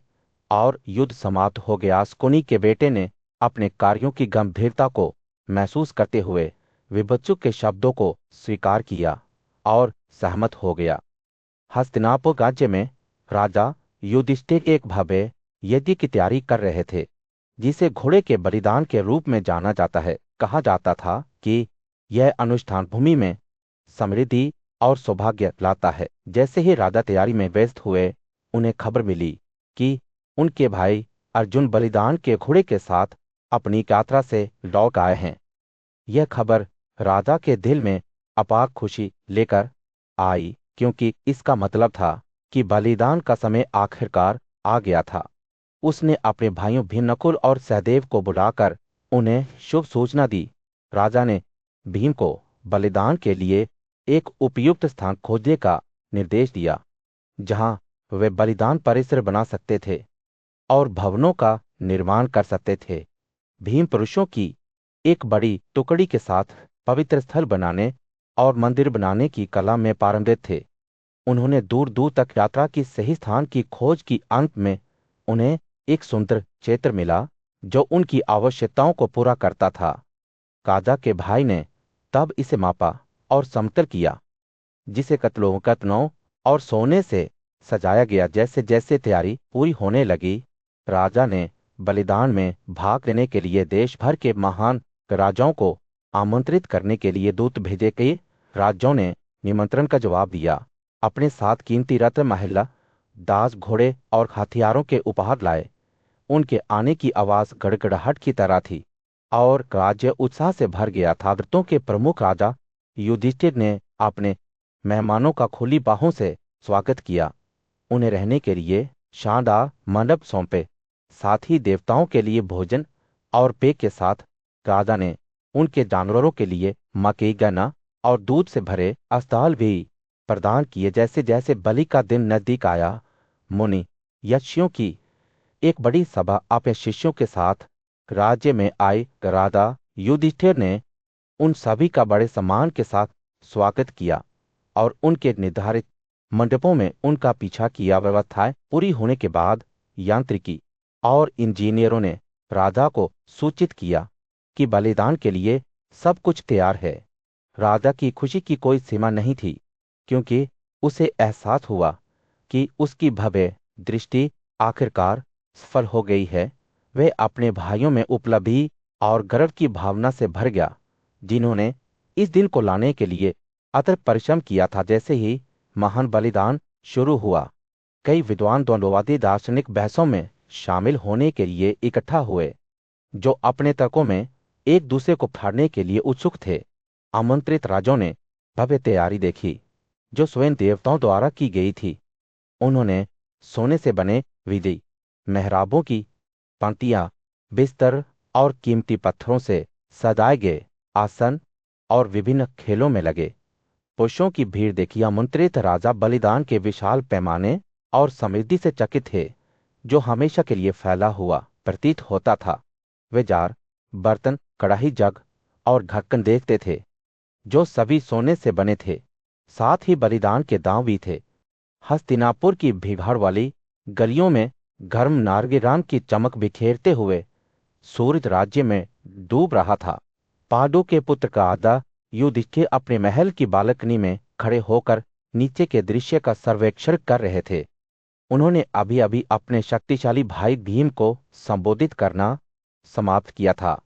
और युद्ध समाप्त हो गया। शकुनी के बेटे ने अपने कार्यों की गंभीरता को महसूस करते हुए विभत्सु के शब्दों को स्वीकार किया और सहमत हो गया। हस्तिनापुर राज्य में राजा युधिष्ठिर एक भव्य यज्ञ की तैयारी कर रहे थे, जिसे घोड़े के बलिदान के रूप में जाना जाता है। कहा जाता था कि यह अनुष्ठान भूमि में समृद्धि और सौभाग्य लाता है। जैसे ही राजा तैयारी में व्यस्त हुए, उन्हें खबर मिली कि उनके भाई अर्जुन बलिदान के घोड़े के साथ अपनी यात्रा से लौट आए हैं। यह खबर राजा के दिल में अपार खुशी लेकर आई, क्योंकि इसका मतलब था कि बलिदान का समय आखिरकार आ गया था। उसने अपने भाइयों भीम, नकुल और सहदेव को बुलाकर उन्हें शुभ सूचना दी। राजा ने भीम को बलिदान के लिए एक उपयुक्त स्थान खोजने का निर्देश दिया, जहां वे बलिदान परिसर बना सकते थे और भवनों का निर्माण कर सकते थे। भीम पुरुषों की एक बड़ी टुकड़ी के साथ पवित्र स्थल बनाने और मंदिर बनाने की कला में पारंगत थे। उन्होंने दूर दूर तक यात्रा की सही स्थान की खोज की। अंत में उन्हें एक सुंदर क्षेत्र मिला जो उनकी आवश्यकताओं को पूरा करता था। काजा के भाई ने तब इसे मापा और समतल किया, जिसे कत्नों और सोने से सजाया गया। जैसे जैसे तैयारी पूरी होने लगी, राजा ने बलिदान में भाग लेने के लिए देश भर के महान राजाओं को आमंत्रित करने के लिए दूत भेजे। कई राजाओं ने निमंत्रण का जवाब दिया, अपने साथ कीमती रत्न, महिला, दास, घोड़े और हथियारों के उपहार लाए। उनके आने की आवाज गड़गड़ाहट की तरह थी और राज्य उत्साह से भर गया था। व्रतों के प्रमुख राजा युधिष्ठिर ने अपने मेहमानों का खुली बाहों से स्वागत किया, उन्हें रहने के लिए शानदार मंडप सौंपे। साथ ही देवताओं के लिए भोजन और पेय के साथ राजा ने उनके जानवरों के लिए मकई, गन्ना और दूध से भरे अस्ताल भी प्रदान किए। जैसे जैसे बलि का दिन नजदीक आया, मुनि यक्षियों की एक बड़ी सभा अपने शिष्यों के साथ राज्य में आई। राजा युधिष्ठिर ने उन सभी का बड़े सम्मान के साथ स्वागत किया और उनके निर्धारित मंडपों में उनका पीछा किया। व्यवस्थाएं पूरी होने के बाद यांत्रिकी और इंजीनियरों ने राजा को सूचित किया कि बलिदान के लिए सब कुछ तैयार है। राजा की खुशी की कोई सीमा नहीं थी, क्योंकि उसे एहसास हुआ कि उसकी भव्य दृष्टि आखिरकार सफल हो गई है। वह अपने भाइयों में उपलब्धि और गर्व की भावना से भर गया, जिन्होंने इस दिन को लाने के लिए अथक परिश्रम किया था। जैसे ही महान बलिदान शुरू हुआ, कई विद्वान द्वंद्ववादी दार्शनिक बहसों में शामिल होने के लिए इकट्ठा हुए, जो अपने तर्कों में एक दूसरे को फाड़ने के लिए उत्सुक थे। आमंत्रित राजाओं ने भव्य तैयारी देखी, जो स्वयं देवताओं द्वारा की गई थी। उन्होंने सोने से बने विधि मेहराबों की पंक्तियां, बिस्तर और कीमती पत्थरों से सजाए गए आसन और विभिन्न खेलों में लगे पुरुषों की भीड़ देखी। आमंत्रित राजा बलिदान के विशाल पैमाने और समृद्धि से चकित थे, जो हमेशा के लिए फैला हुआ प्रतीत होता था। वे जार, बर्तन, कड़ाही, जग और ढक्कन देखते थे, जो सभी सोने से बने थे। साथ ही बलिदान के दांव भी थे। हस्तिनापुर की भीड़भाड़ वाली गलियों में गर्म नारंगी की चमक बिखेरते हुए सूरज राज्य में डूब रहा था। पांडु के पुत्र का आधा युधिष्ठिर अपने महल की बालकनी में खड़े होकर नीचे के दृश्य का सर्वेक्षण कर रहे थे। उन्होंने अभी अभी अपने शक्तिशाली भाई भीम को संबोधित करना समाप्त किया था,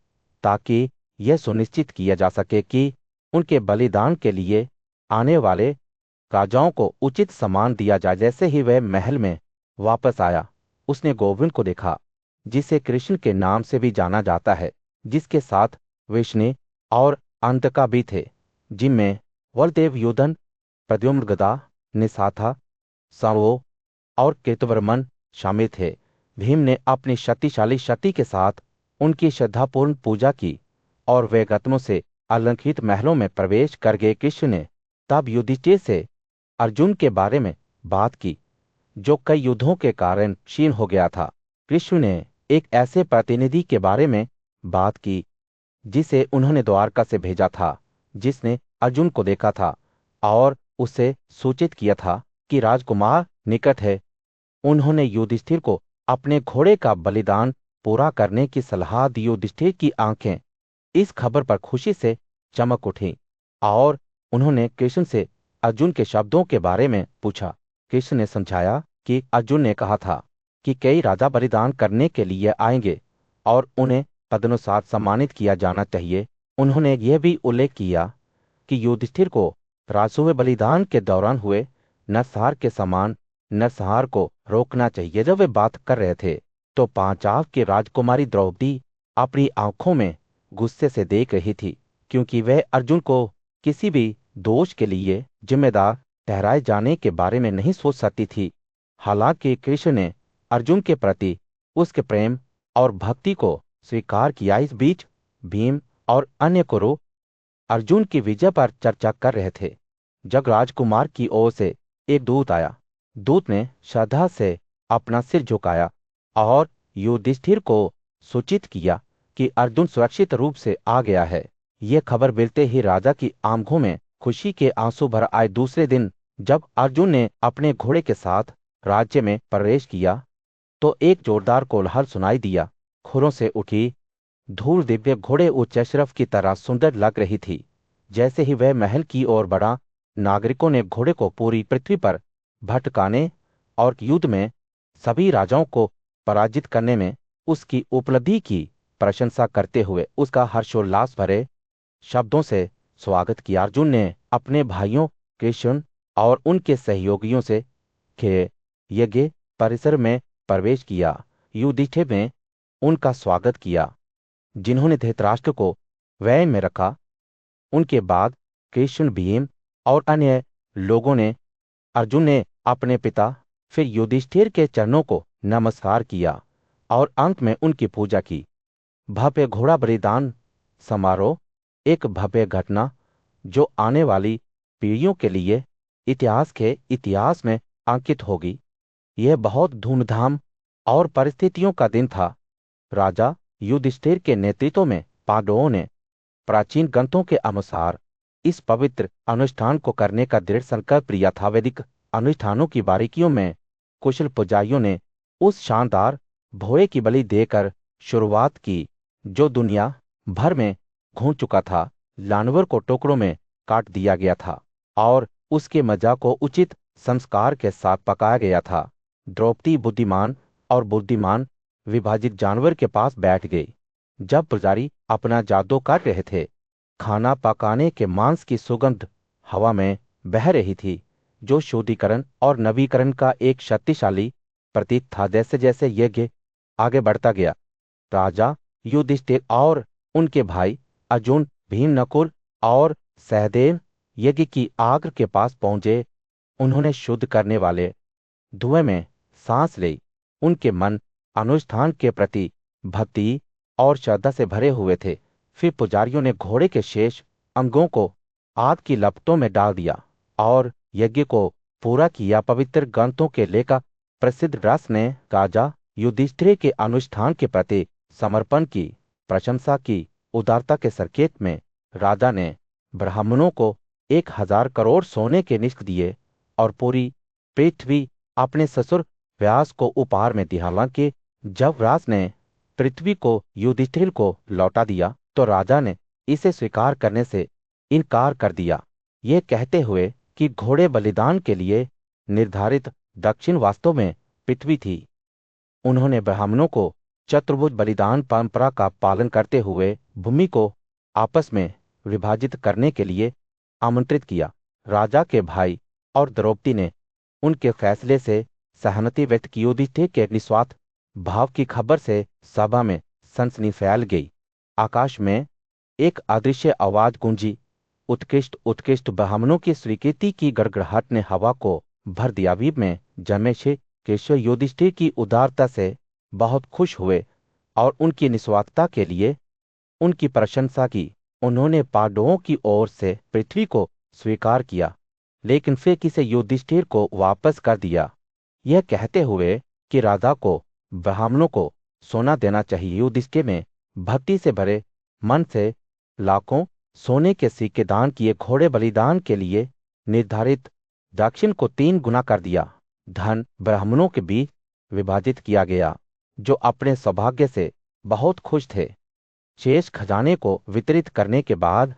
ताकि यह सुनिश्चित किया जा सके कि उनके बलिदान के लिए आने वाले राजाओं को उचित सम्मान दिया जाए। जैसे ही वह महल में वापस आया, उसने गोविंद को देखा, जिसे कृष्ण के नाम से भी जाना जाता है, जिसके साथ विष्णु और अंतका भी थे, जिनमें बलदेव, युधन, प्रद्युम्न, गदा, निशाथा, संवो और केतुवर्मन शामिल थे। भीम ने अपनी शक्तिशाली शक्ति के साथ उनकी श्रद्धापूर्ण पूजा की और वे रत्नों से अलंकृत महलों में प्रवेश कर गए। कृष्ण ने तब युधिष्ठिर से अर्जुन के बारे में बात की, जो कई युद्धों के कारण क्षीण हो गया था। कृष्ण ने एक ऐसे प्रतिनिधि के बारे में बात की जिसे उन्होंने द्वारका से भेजा था, जिसने अर्जुन को देखा था और उसे सूचित किया था कि राजकुमार निकट है। उन्होंने युधिष्ठिर को अपने घोड़े का बलिदान पूरा करने की सलाह दी। युधिष्ठिर की आंखें इस खबर पर खुशी से चमक उठी और उन्होंने कृष्ण से अर्जुन के शब्दों के बारे में पूछा। कृष्ण ने समझाया कि अर्जुन ने कहा था कि कई राजा बलिदान करने के लिए आएंगे और उन्हें तदनुसार सम्मानित किया जाना चाहिए। उन्होंने यह भी उल्लेख किया कि युधिष्ठिर को राजसूय बलिदान के दौरान हुए नरसंहार के समान नरसंहार को रोकना चाहिए। जब वे बात कर रहे थे, तो पांचाल की राजकुमारी द्रौपदी अपनी आंखों में गुस्से से देख रही थी, क्योंकि वह अर्जुन को किसी भी दोष के लिए जिम्मेदार ठहराए जाने के बारे में नहीं सोच सकती थी। हालांकि कृष्ण ने अर्जुन के प्रति उसके प्रेम और भक्ति को स्वीकार किया। इस बीच भीम और अन्य कुरु अर्जुन की विजय पर चर्चा कर रहे थे, जब राजकुमार की ओर से एक दूत आया। दूत ने श्रद्धा से अपना सिर झुकाया और युधिष्ठिर को सूचित किया कि अर्जुन सुरक्षित रूप से आ गया है। ये खबर मिलते ही राजा की आंखों में खुशी के आंसू भर आए। दूसरे दिन जब अर्जुन ने अपने घोड़े के साथ राज्य में प्रवेश किया तो एक जोरदार कोलाहल सुनाई दिया। खुरों से उठी धूल दिव्य घोड़े उच्च अशरफ की तरह सुंदर लग रही थी। जैसे ही वह महल की ओर बढ़ा, नागरिकों ने घोड़े को पूरी पृथ्वी पर भटकाने और युद्ध में सभी राजाओं को पराजित करने में उसकी उपलब्धि की प्रशंसा करते हुए उसका हर्षोल्लास भरे शब्दों से स्वागत किया। अर्जुन ने अपने भाइयों कृष्ण और उनके सहयोगियों से के यज्ञ परिसर में प्रवेश किया। युधिष्ठिर ने उनका स्वागत किया, जिन्होंने धृतराष्ट्र को व्यय में रखा। उनके बाद कृष्ण, भीम और अन्य लोगों ने अर्जुन ने अपने पिता फिर युधिष्ठिर के चरणों को नमस्कार किया और अंत में उनकी पूजा की। भव्य घोड़ा बलिदान समारोह एक भव्य घटना जो आने वाली पीढ़ियों के लिए इतिहास में अंकित होगी। यह बहुत धूमधाम और परिस्थितियों का दिन था। राजा युधिष्ठिर के नेतृत्व में पांडवों ने प्राचीन ग्रंथों के अनुसार इस पवित्र अनुष्ठान को करने का दृढ़ संकल्प लिया था। वैदिक अनुष्ठानों की बारीकियों में कुशल पुजारियों ने उस शानदार भोरे की बलि देकर शुरुआत की जो दुनिया भर में घूम चुका था। जानवर को टुकड़ों में काट दिया गया था और उसके मज्जा को उचित संस्कार के साथ पकाया गया था। द्रौपदी बुद्धिमान विभाजित जानवर के पास बैठ गई। जब पुजारी अपना जादू कर रहे थे, खाना पकाने के मांस की सुगंध हवा में बह रही थी, जो शुद्धिकरण और नवीकरण का एक शक्तिशाली प्रतीक था। जैसे जैसे यज्ञ आगे बढ़ता गया, राजा युधिष्ठिर और उनके भाई अर्जुन, भीम, नकुल और सहदेव यज्ञ की आग के पास पहुंचे। उन्होंने शुद्ध करने वाले धुएं में सांस ली। उनके मन अनुष्ठान के प्रति भक्ति और श्रद्धा से भरे हुए थे। फिर पुजारियों ने घोड़े के शेष अंगों को आग की लपटों में डाल दिया और यज्ञ को पूरा किया। पवित्र ग्रंथों के लेखक प्रसिद्ध रस ने राजा युधिष्ठिर के अनुष्ठान के प्रति समर्पण की प्रशंसा की। उदारता के संकेत में राजा ने ब्राह्मणों को 1000 करोड़ सोने के निष्क दिए और पूरी पृथ्वी अपने ससुर व्यास को उपहार में दी। हालांकि जब व्यास ने पृथ्वी को युधिष्ठिर को लौटा दिया तो राजा ने इसे स्वीकार करने से इनकार कर दिया, ये कहते हुए कि घोड़े बलिदान के लिए निर्धारित दक्षिण वास्तव में पृथ्वी थी। उन्होंने ब्राह्मणों को चतुर्भुज बलिदान परंपरा का पालन करते हुए भूमि को आपस में विभाजित करने के लिए आमंत्रित किया। राजा के भाई और द्रौपदी ने उनके फैसले से सहमति व्यक्त की। युधिष्ठिर के निस्वार्थ भाव की खबर से सभा में सनसनी फैल गई। आकाश में एक अदृश्य आवाज गूंजी, उत्कृष्ट ब्राह्मणों की स्वीकृति की गड़गड़ाहट ने हवा को भर दिया। वीर में जमे से केशव युधिष्ठिर की उदारता से बहुत खुश हुए और उनकी निस्वार्थता के लिए उनकी प्रशंसा की। उन्होंने पांडवों की ओर से पृथ्वी को स्वीकार किया, लेकिन फिर किसे युधिष्ठिर को वापस कर दिया, यह कहते हुए कि राजा को ब्राह्मणों को सोना देना चाहिए। युधिष्ठिर ने भक्ति से भरे मन से लाखों सोने के सिक्के दान किए। घोड़े बलिदान के लिए निर्धारित दक्षिण को 3 गुना कर दिया। धन ब्राह्मणों के बीच विभाजित किया गया, जो अपने सौभाग्य से बहुत खुश थे। शेष खजाने को वितरित करने के बाद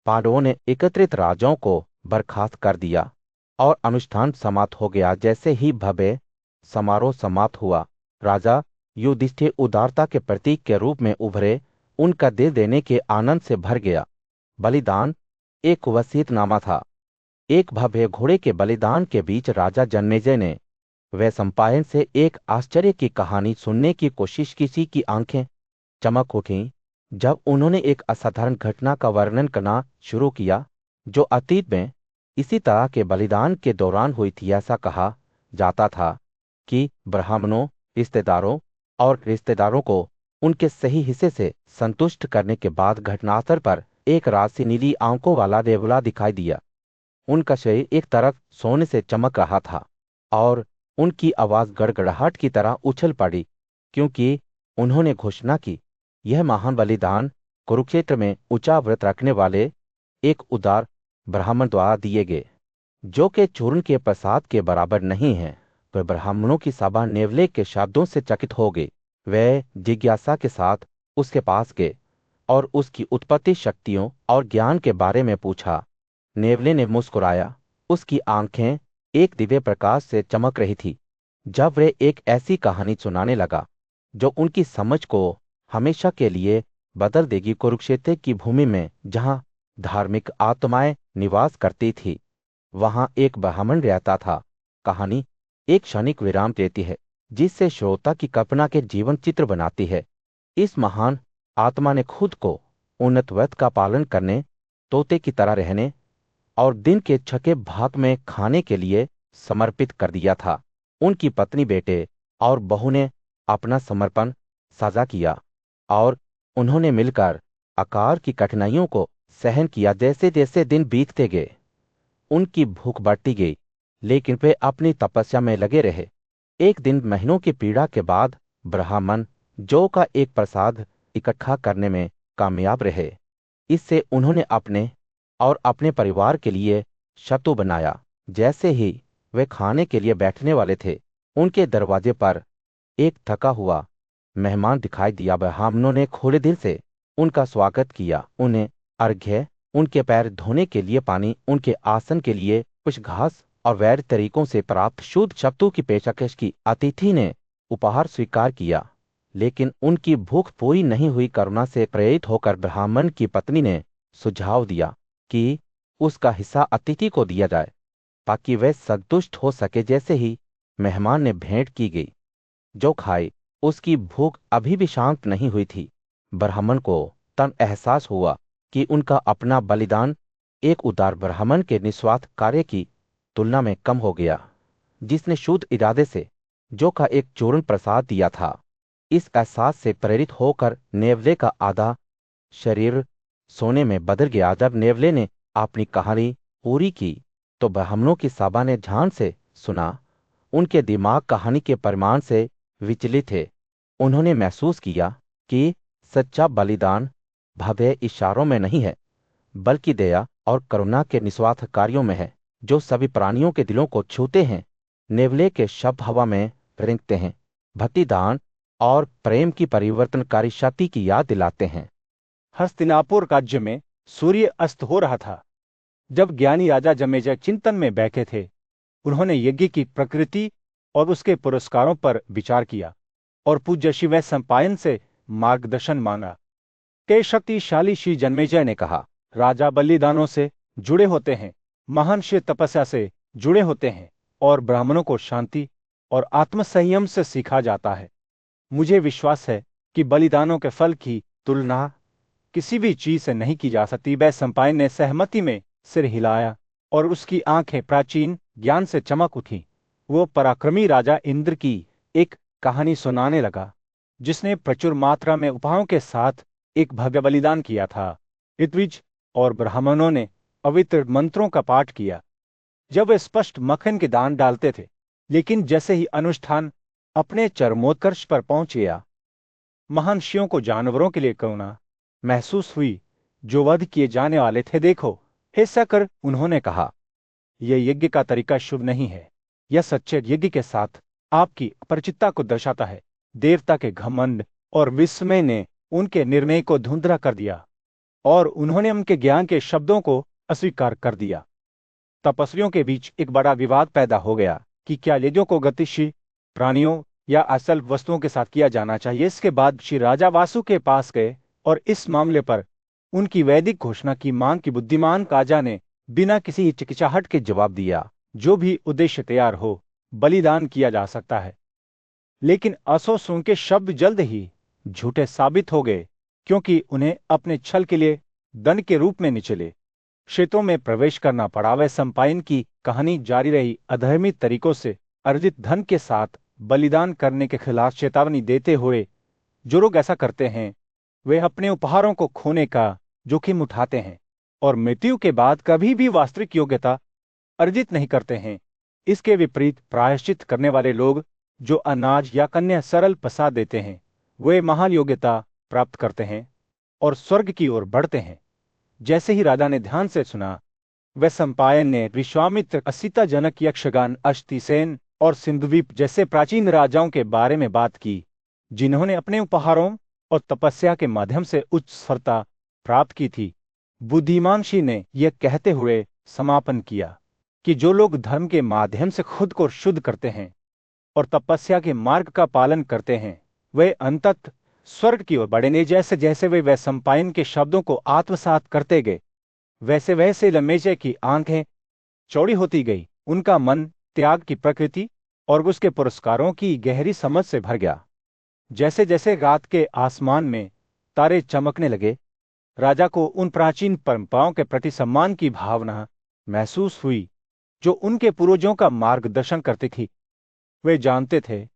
पांडवों ने एकत्रित राजाओं को बर्खास्त कर दिया और अनुष्ठान समाप्त हो गया। जैसे ही भव्य समारोह समाप्त हुआ, राजा युधिष्ठिर उदारता के प्रतीक के रूप में उभरे। उनका दिल देने के आनंद से भर गया। बलिदान एक वसीयतनामा था। एक भव्य घोड़े के बलिदान के बीच राजा जन्मेजय ने वैशंपायन से एक आश्चर्य की कहानी सुनने की कोशिश की। किसी की आंखें चमक उठीं जब उन्होंने एक असाधारण घटना का वर्णन करना शुरू किया, जो अतीत में इसी तरह के बलिदान के दौरान हुई थी। ऐसा कहा जाता था कि ब्राह्मणों, रिश्तेदारों को उनके सही हिस्से से संतुष्ट करने के बाद घटनास्थल पर एक राशि नीली आंखों वाला देवला दिखाई दिया। उनका शरीर एक तरफ सोने से चमक रहा था और उनकी आवाज गड़गड़ाहट की तरह उछल पड़ी, क्योंकि उन्होंने घोषणा की, यह महान बलिदान कुरुक्षेत्र में ऊंचा व्रत रखने वाले एक उदार ब्राह्मण द्वारा दिए गए, जो कि चूर्ण के प्रसाद के बराबर नहीं है। वह ब्राह्मणों की सभा नेवले के शब्दों से चकित हो गई। वे जिज्ञासा के साथ उसके पास गए और उसकी उत्पत्ति शक्तियों और ज्ञान के बारे में पूछा। नेवले ने मुस्कुराया। उसकी आंखें एक दिव्य प्रकाश से चमक रही थी जब वह एक ऐसी कहानी सुनाने लगा जो उनकी समझ को हमेशा के लिए बदल देगी। कुरुक्षेत्र की भूमि में जहां धार्मिक आत्माएं निवास करती थी, वहां एक ब्राह्मण रहता था। कहानी एक क्षणिक विराम देती है जिससे श्रोता की कल्पना के जीवन चित्र बनाती है। इस महान आत्मा ने खुद को उन्नत व्रत का पालन करने, तोते की तरह रहने और दिन के छठे भाग में खाने के लिए समर्पित कर दिया था। उनकी पत्नी, बेटे और बहू ने अपना समर्पण साझा किया और उन्होंने मिलकर आकार की कठिनाइयों को सहन किया। जैसे जैसे दिन बीतते गए, उनकी भूख बढ़ती गई, लेकिन वे अपनी तपस्या में लगे रहे। एक दिन महीनों की पीड़ा के बाद ब्राह्मण जौ का एक प्रसाद इकट्ठा करने में कामयाब रहे। इससे उन्होंने अपने और अपने परिवार के लिए शतु बनाया। जैसे ही वे खाने के लिए बैठने वाले थे, उनके दरवाजे पर एक थका हुआ मेहमान दिखाई दिया। ब्राह्मणों ने खुले दिल से उनका स्वागत किया, उन्हें अर्घ्य, उनके पैर धोने के लिए पानी, उनके आसन के लिए कुछ घास और वैध तरीकों से प्राप्त शुद्ध शब्दों की पेशकश की। अतिथि ने उपहार स्वीकार किया, लेकिन उनकी भूख पूरी नहीं हुई। करुणा से प्रेरित होकर ब्राह्मण की पत्नी ने सुझाव दिया कि उसका हिस्सा अतिथि को दिया जाए ताकि वह संतुष्ट हो सके। जैसे ही मेहमान ने भेंट की गई जो खाई, उसकी भूख अभी भी शांत नहीं हुई थी। ब्राह्मण को तब एहसास हुआ कि उनका अपना बलिदान एक उदार ब्राह्मण के निस्वार्थ कार्य की तुलना में कम हो गया, जिसने शुद्ध इरादे से जो का एक चूर्ण प्रसाद दिया था। इस एहसास से प्रेरित होकर नेवले का आधा शरीर सोने में बदल गया। जब नेवले ने अपनी कहानी पूरी की तो ब्राह्मणों की सभा ने ध्यान से सुना। उनके दिमाग कहानी के परिमाण से विचलित थे। उन्होंने महसूस किया कि सच्चा बलिदान भव्य इशारों में नहीं है, बल्कि दया और करुणा के निस्वार्थ कार्यों में है, जो सभी प्राणियों के दिलों को छूते हैं। नेवले के शब्द हवा में रेंगते हैं, भक्तिदान और प्रेम की परिवर्तनकारी शक्ति की याद दिलाते हैं। हस्तिनापुर राज्य में सूर्य अस्त हो रहा था जब ज्ञानी राजा जमेजय चिंतन में बैठे थे। उन्होंने यज्ञ की प्रकृति और उसके पुरस्कारों पर विचार किया और पूज्य शिव सम्पायन से मार्गदर्शन मांगा। के शक्तिशाली श्री जन्मेजय ने कहा, राजा बलिदानों से जुड़े होते हैं, महान शिव तपस्या से जुड़े होते हैं और ब्राह्मणों को शांति और आत्मसंयम से सीखा जाता है। मुझे विश्वास है कि बलिदानों के फल की तुलना किसी भी चीज से नहीं की जा सकती। वह सम्पायन ने सहमति में सिर हिलाया और उसकी आंखें प्राचीन ज्ञान से चमक उठी। वो पराक्रमी राजा इंद्र की एक कहानी सुनाने लगा, जिसने प्रचुर मात्रा में उपहारों के साथ एक भव्य बलिदान किया था। ऋत्विज और ब्राह्मणों ने पवित्र मंत्रों का पाठ किया जब वे स्पष्ट मक्खन के दान डालते थे, लेकिन जैसे ही अनुष्ठान अपने चरमोत्कर्ष पर पहुंच गया, महान शिवों को जानवरों के लिए करुणा महसूस हुई जो वध किए जाने वाले थे। देखो, हिस्सा कर उन्होंने कहा, यह यज्ञ का तरीका शुभ नहीं है। यह सच्चे यज्ञ के साथ आपकी अपरिचितता को दर्शाता है। देवता के घमंड और विस्मय ने उनके निर्णय को धुंधला कर दिया और उन्होंने उनके ज्ञान के शब्दों को अस्वीकार कर दिया। तपस्वियों के बीच एक बड़ा विवाद पैदा हो गया कि क्या यज्ञों को गतिशील प्राणियों या असल वस्तुओं के साथ किया जाना चाहिए। इसके बाद श्री राजा वासु के पास गए और इस मामले पर उनकी वैदिक घोषणा की मांग की। बुद्धिमान काजा ने बिना किसी हिचकिचाहट के जवाब दिया, जो भी उद्देश्य तैयार हो, बलिदान किया जा सकता है। लेकिन असोसों के शब्द जल्द ही झूठे साबित हो गए, क्योंकि उन्हें अपने छल के लिए दंड के रूप में निचले क्षेत्रों में प्रवेश करना पड़ा। वह सम्पायन की कहानी जारी रही, अधर्मी तरीकों से अर्जित धन के साथ बलिदान करने के खिलाफ चेतावनी देते हुए। जो लोग ऐसा करते हैं वे अपने उपहारों को खोने का जोखिम उठाते हैं और मृत्यु के बाद कभी भी वास्तविक योग्यता अर्जित नहीं करते हैं। इसके विपरीत प्रायश्चित करने वाले लोग जो अनाज या कन्या सरल प्रसाद देते हैं, वे महान योग्यता प्राप्त करते हैं। और स्वर्ग की ओर बढ़ते हैं। जैसे ही राजा ने ध्यान से सुना, वैशंपायन ने विश्वामित्र, असिताजनक, यक्षगान, अश्तिसेन और सिंधुद्वीप जैसे प्राचीन राजाओं के बारे में बात की, जिन्होंने अपने उपहारों और तपस्या के माध्यम से उच्च सफलता प्राप्त की थी। बुद्धिमान ऋषि ने यह कहते हुए समापन किया कि जो लोग धर्म के माध्यम से खुद को शुद्ध करते हैं और तपस्या के मार्ग का पालन करते हैं, वे अंततः स्वर्ग की ओर बढ़ेंगे। जैसे जैसे वे वैशंपायन के शब्दों को आत्मसात करते गए, वैसे वैसे लमेजे की आंखें चौड़ी होती गई। उनका मन त्याग की प्रकृति और उसके पुरस्कारों की गहरी समझ से भर गया। जैसे जैसे रात के आसमान में तारे चमकने लगे, राजा को उन प्राचीन परंपराओं के प्रति सम्मान की भावना महसूस हुई जो उनके पूर्वजों का मार्गदर्शन करती थी। वे जानते थे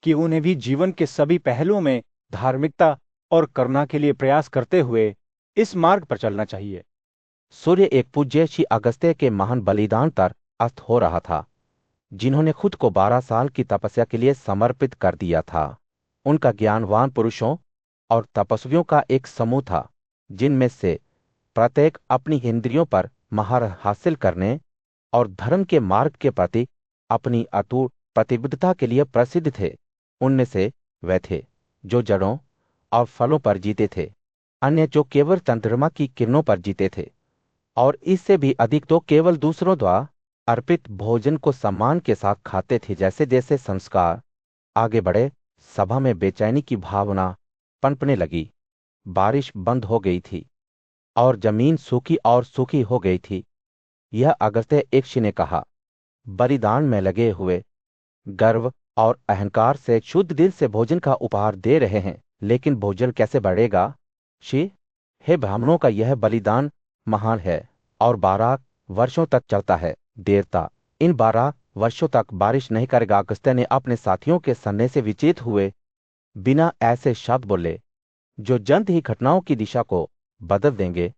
कि उन्हें भी जीवन के सभी पहलुओं में धार्मिकता और करुणा के लिए प्रयास करते हुए इस मार्ग पर चलना चाहिए। सूर्य एक पूज्य श्री अगस्त्य के महान बलिदान पर अस्त हो रहा था, जिन्होंने खुद को 12 साल की तपस्या के लिए समर्पित कर दिया था। उनका ज्ञानवान पुरुषों और तपस्वियों का एक समूह था, जिनमें से प्रत्येक अपनी इंद्रियों पर महारत हासिल करने और धर्म के मार्ग के प्रति अपनी अटूट प्रतिबद्धता के लिए प्रसिद्ध थे। उनमें से वे थे जो जड़ों और फलों पर जीते थे, अन्य जो केवल चंद्रमा की किरणों पर जीते थे, और इससे भी अधिक तो केवल दूसरों द्वारा अर्पित भोजन को सम्मान के साथ खाते थे। जैसे जैसे संस्कार आगे बढ़े, सभा में बेचैनी की भावना पनपने लगी। बारिश बंद हो गई थी और जमीन सूखी और सूखी हो गई थी। यह अगस्त्य एक ने कहा, बलिदान में लगे हुए गर्व और अहंकार से शुद्ध दिल से भोजन का उपहार दे रहे हैं, लेकिन भोजन कैसे बढ़ेगा? शी, हे ब्राह्मणों का यह बलिदान महान है और 12 वर्षों तक चलता है। देवता इन 12 वर्षों तक बारिश नहीं करेगा। अगस्त्य ने अपने साथियों के सन्ने से विचलित हुए बिना ऐसे शब्द बोले जो जल्द ही घटनाओं की दिशा को बदल देंगे।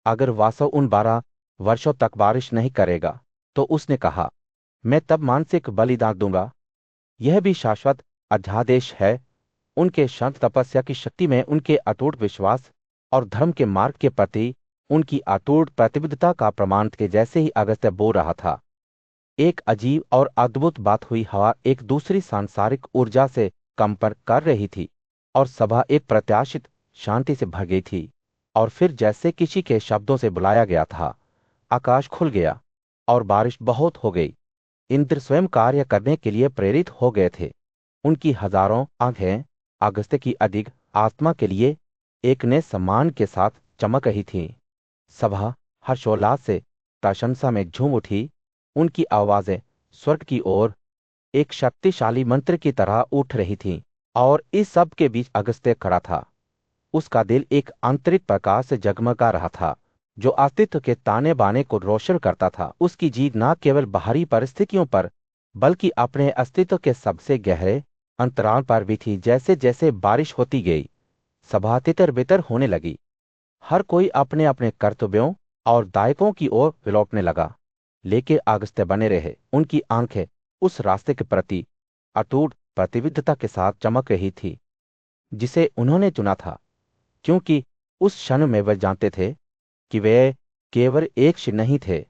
अगर वास्तव उन 12 वर्षों तक बारिश नहीं करेगा, तो उसने कहा, मैं तब मानसिक बलिदान दूंगा। यह भी शाश्वत अध्यादेश है। उनके शांत तपस्या की शक्ति में उनके अटूट विश्वास और धर्म के मार्ग के प्रति उनकी अटूट प्रतिबद्धता का प्रमाण थे। जैसे ही अगस्त्य बोल रहा था, एक अजीब और अद्भुत बात हुई। हवा एक दूसरी सांसारिक ऊर्जा से कंपन कर रही थी और सभा एक प्रत्याशित शांति से भर गई थी। और फिर जैसे किसी के शब्दों से बुलाया गया था, आकाश खुल गया और बारिश बहुत हो गई। इंद्र स्वयं कार्य करने के लिए प्रेरित हो गए थे। उनकी हजारों आंखें अगस्त्य की अधिक आत्मा के लिए एक ने सम्मान के साथ चमक रही थी। सभा हर्षोल्लास से प्रशंसा में झूम उठी। उनकी आवाजें स्वर्ग की ओर एक शक्तिशाली मंत्र की तरह उठ रही थीं, और इस सब के बीच अगस्त्य खड़ा था। उसका दिल एक आंतरिक प्रकाश से जगमगा रहा था, जो अस्तित्व के ताने बाने को रोशन करता था। उसकी जीत न केवल बाहरी परिस्थितियों पर, बल्कि अपने अस्तित्व के सबसे गहरे अंतराल पर भी थी। जैसे जैसे बारिश होती गई, सभा तितर बितर होने लगी। हर कोई अपने अपने कर्तव्यों और दायित्वों की ओर विलोपने लगा, लेकिन अगस्त्य बने रहे। उनकी आंखें उस रास्ते के प्रति अटूट प्रतिबद्धता के साथ चमक रही थी जिसे उन्होंने चुना था, क्योंकि उस क्षण में वे जानते थे कि वे केवल एक शिव नहीं थे,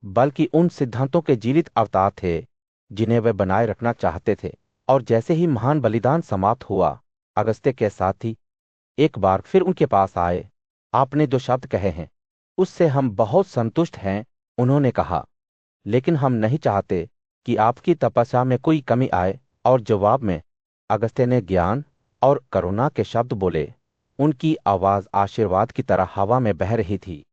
बल्कि उन सिद्धांतों के जीवित अवतार थे जिन्हें वे बनाए रखना चाहते थे। और जैसे ही महान बलिदान समाप्त हुआ, अगस्त्य के साथी एक बार फिर उनके पास आए। आपने जो शब्द कहे हैं उससे हम बहुत संतुष्ट हैं, उन्होंने कहा, लेकिन हम नहीं चाहते कि आपकी तपस्या में कोई कमी आए। और जवाब में अगस्त्य ने ज्ञान और करुणा के शब्द बोले। उनकी आवाज आशीर्वाद की तरह हवा में बह रही थी।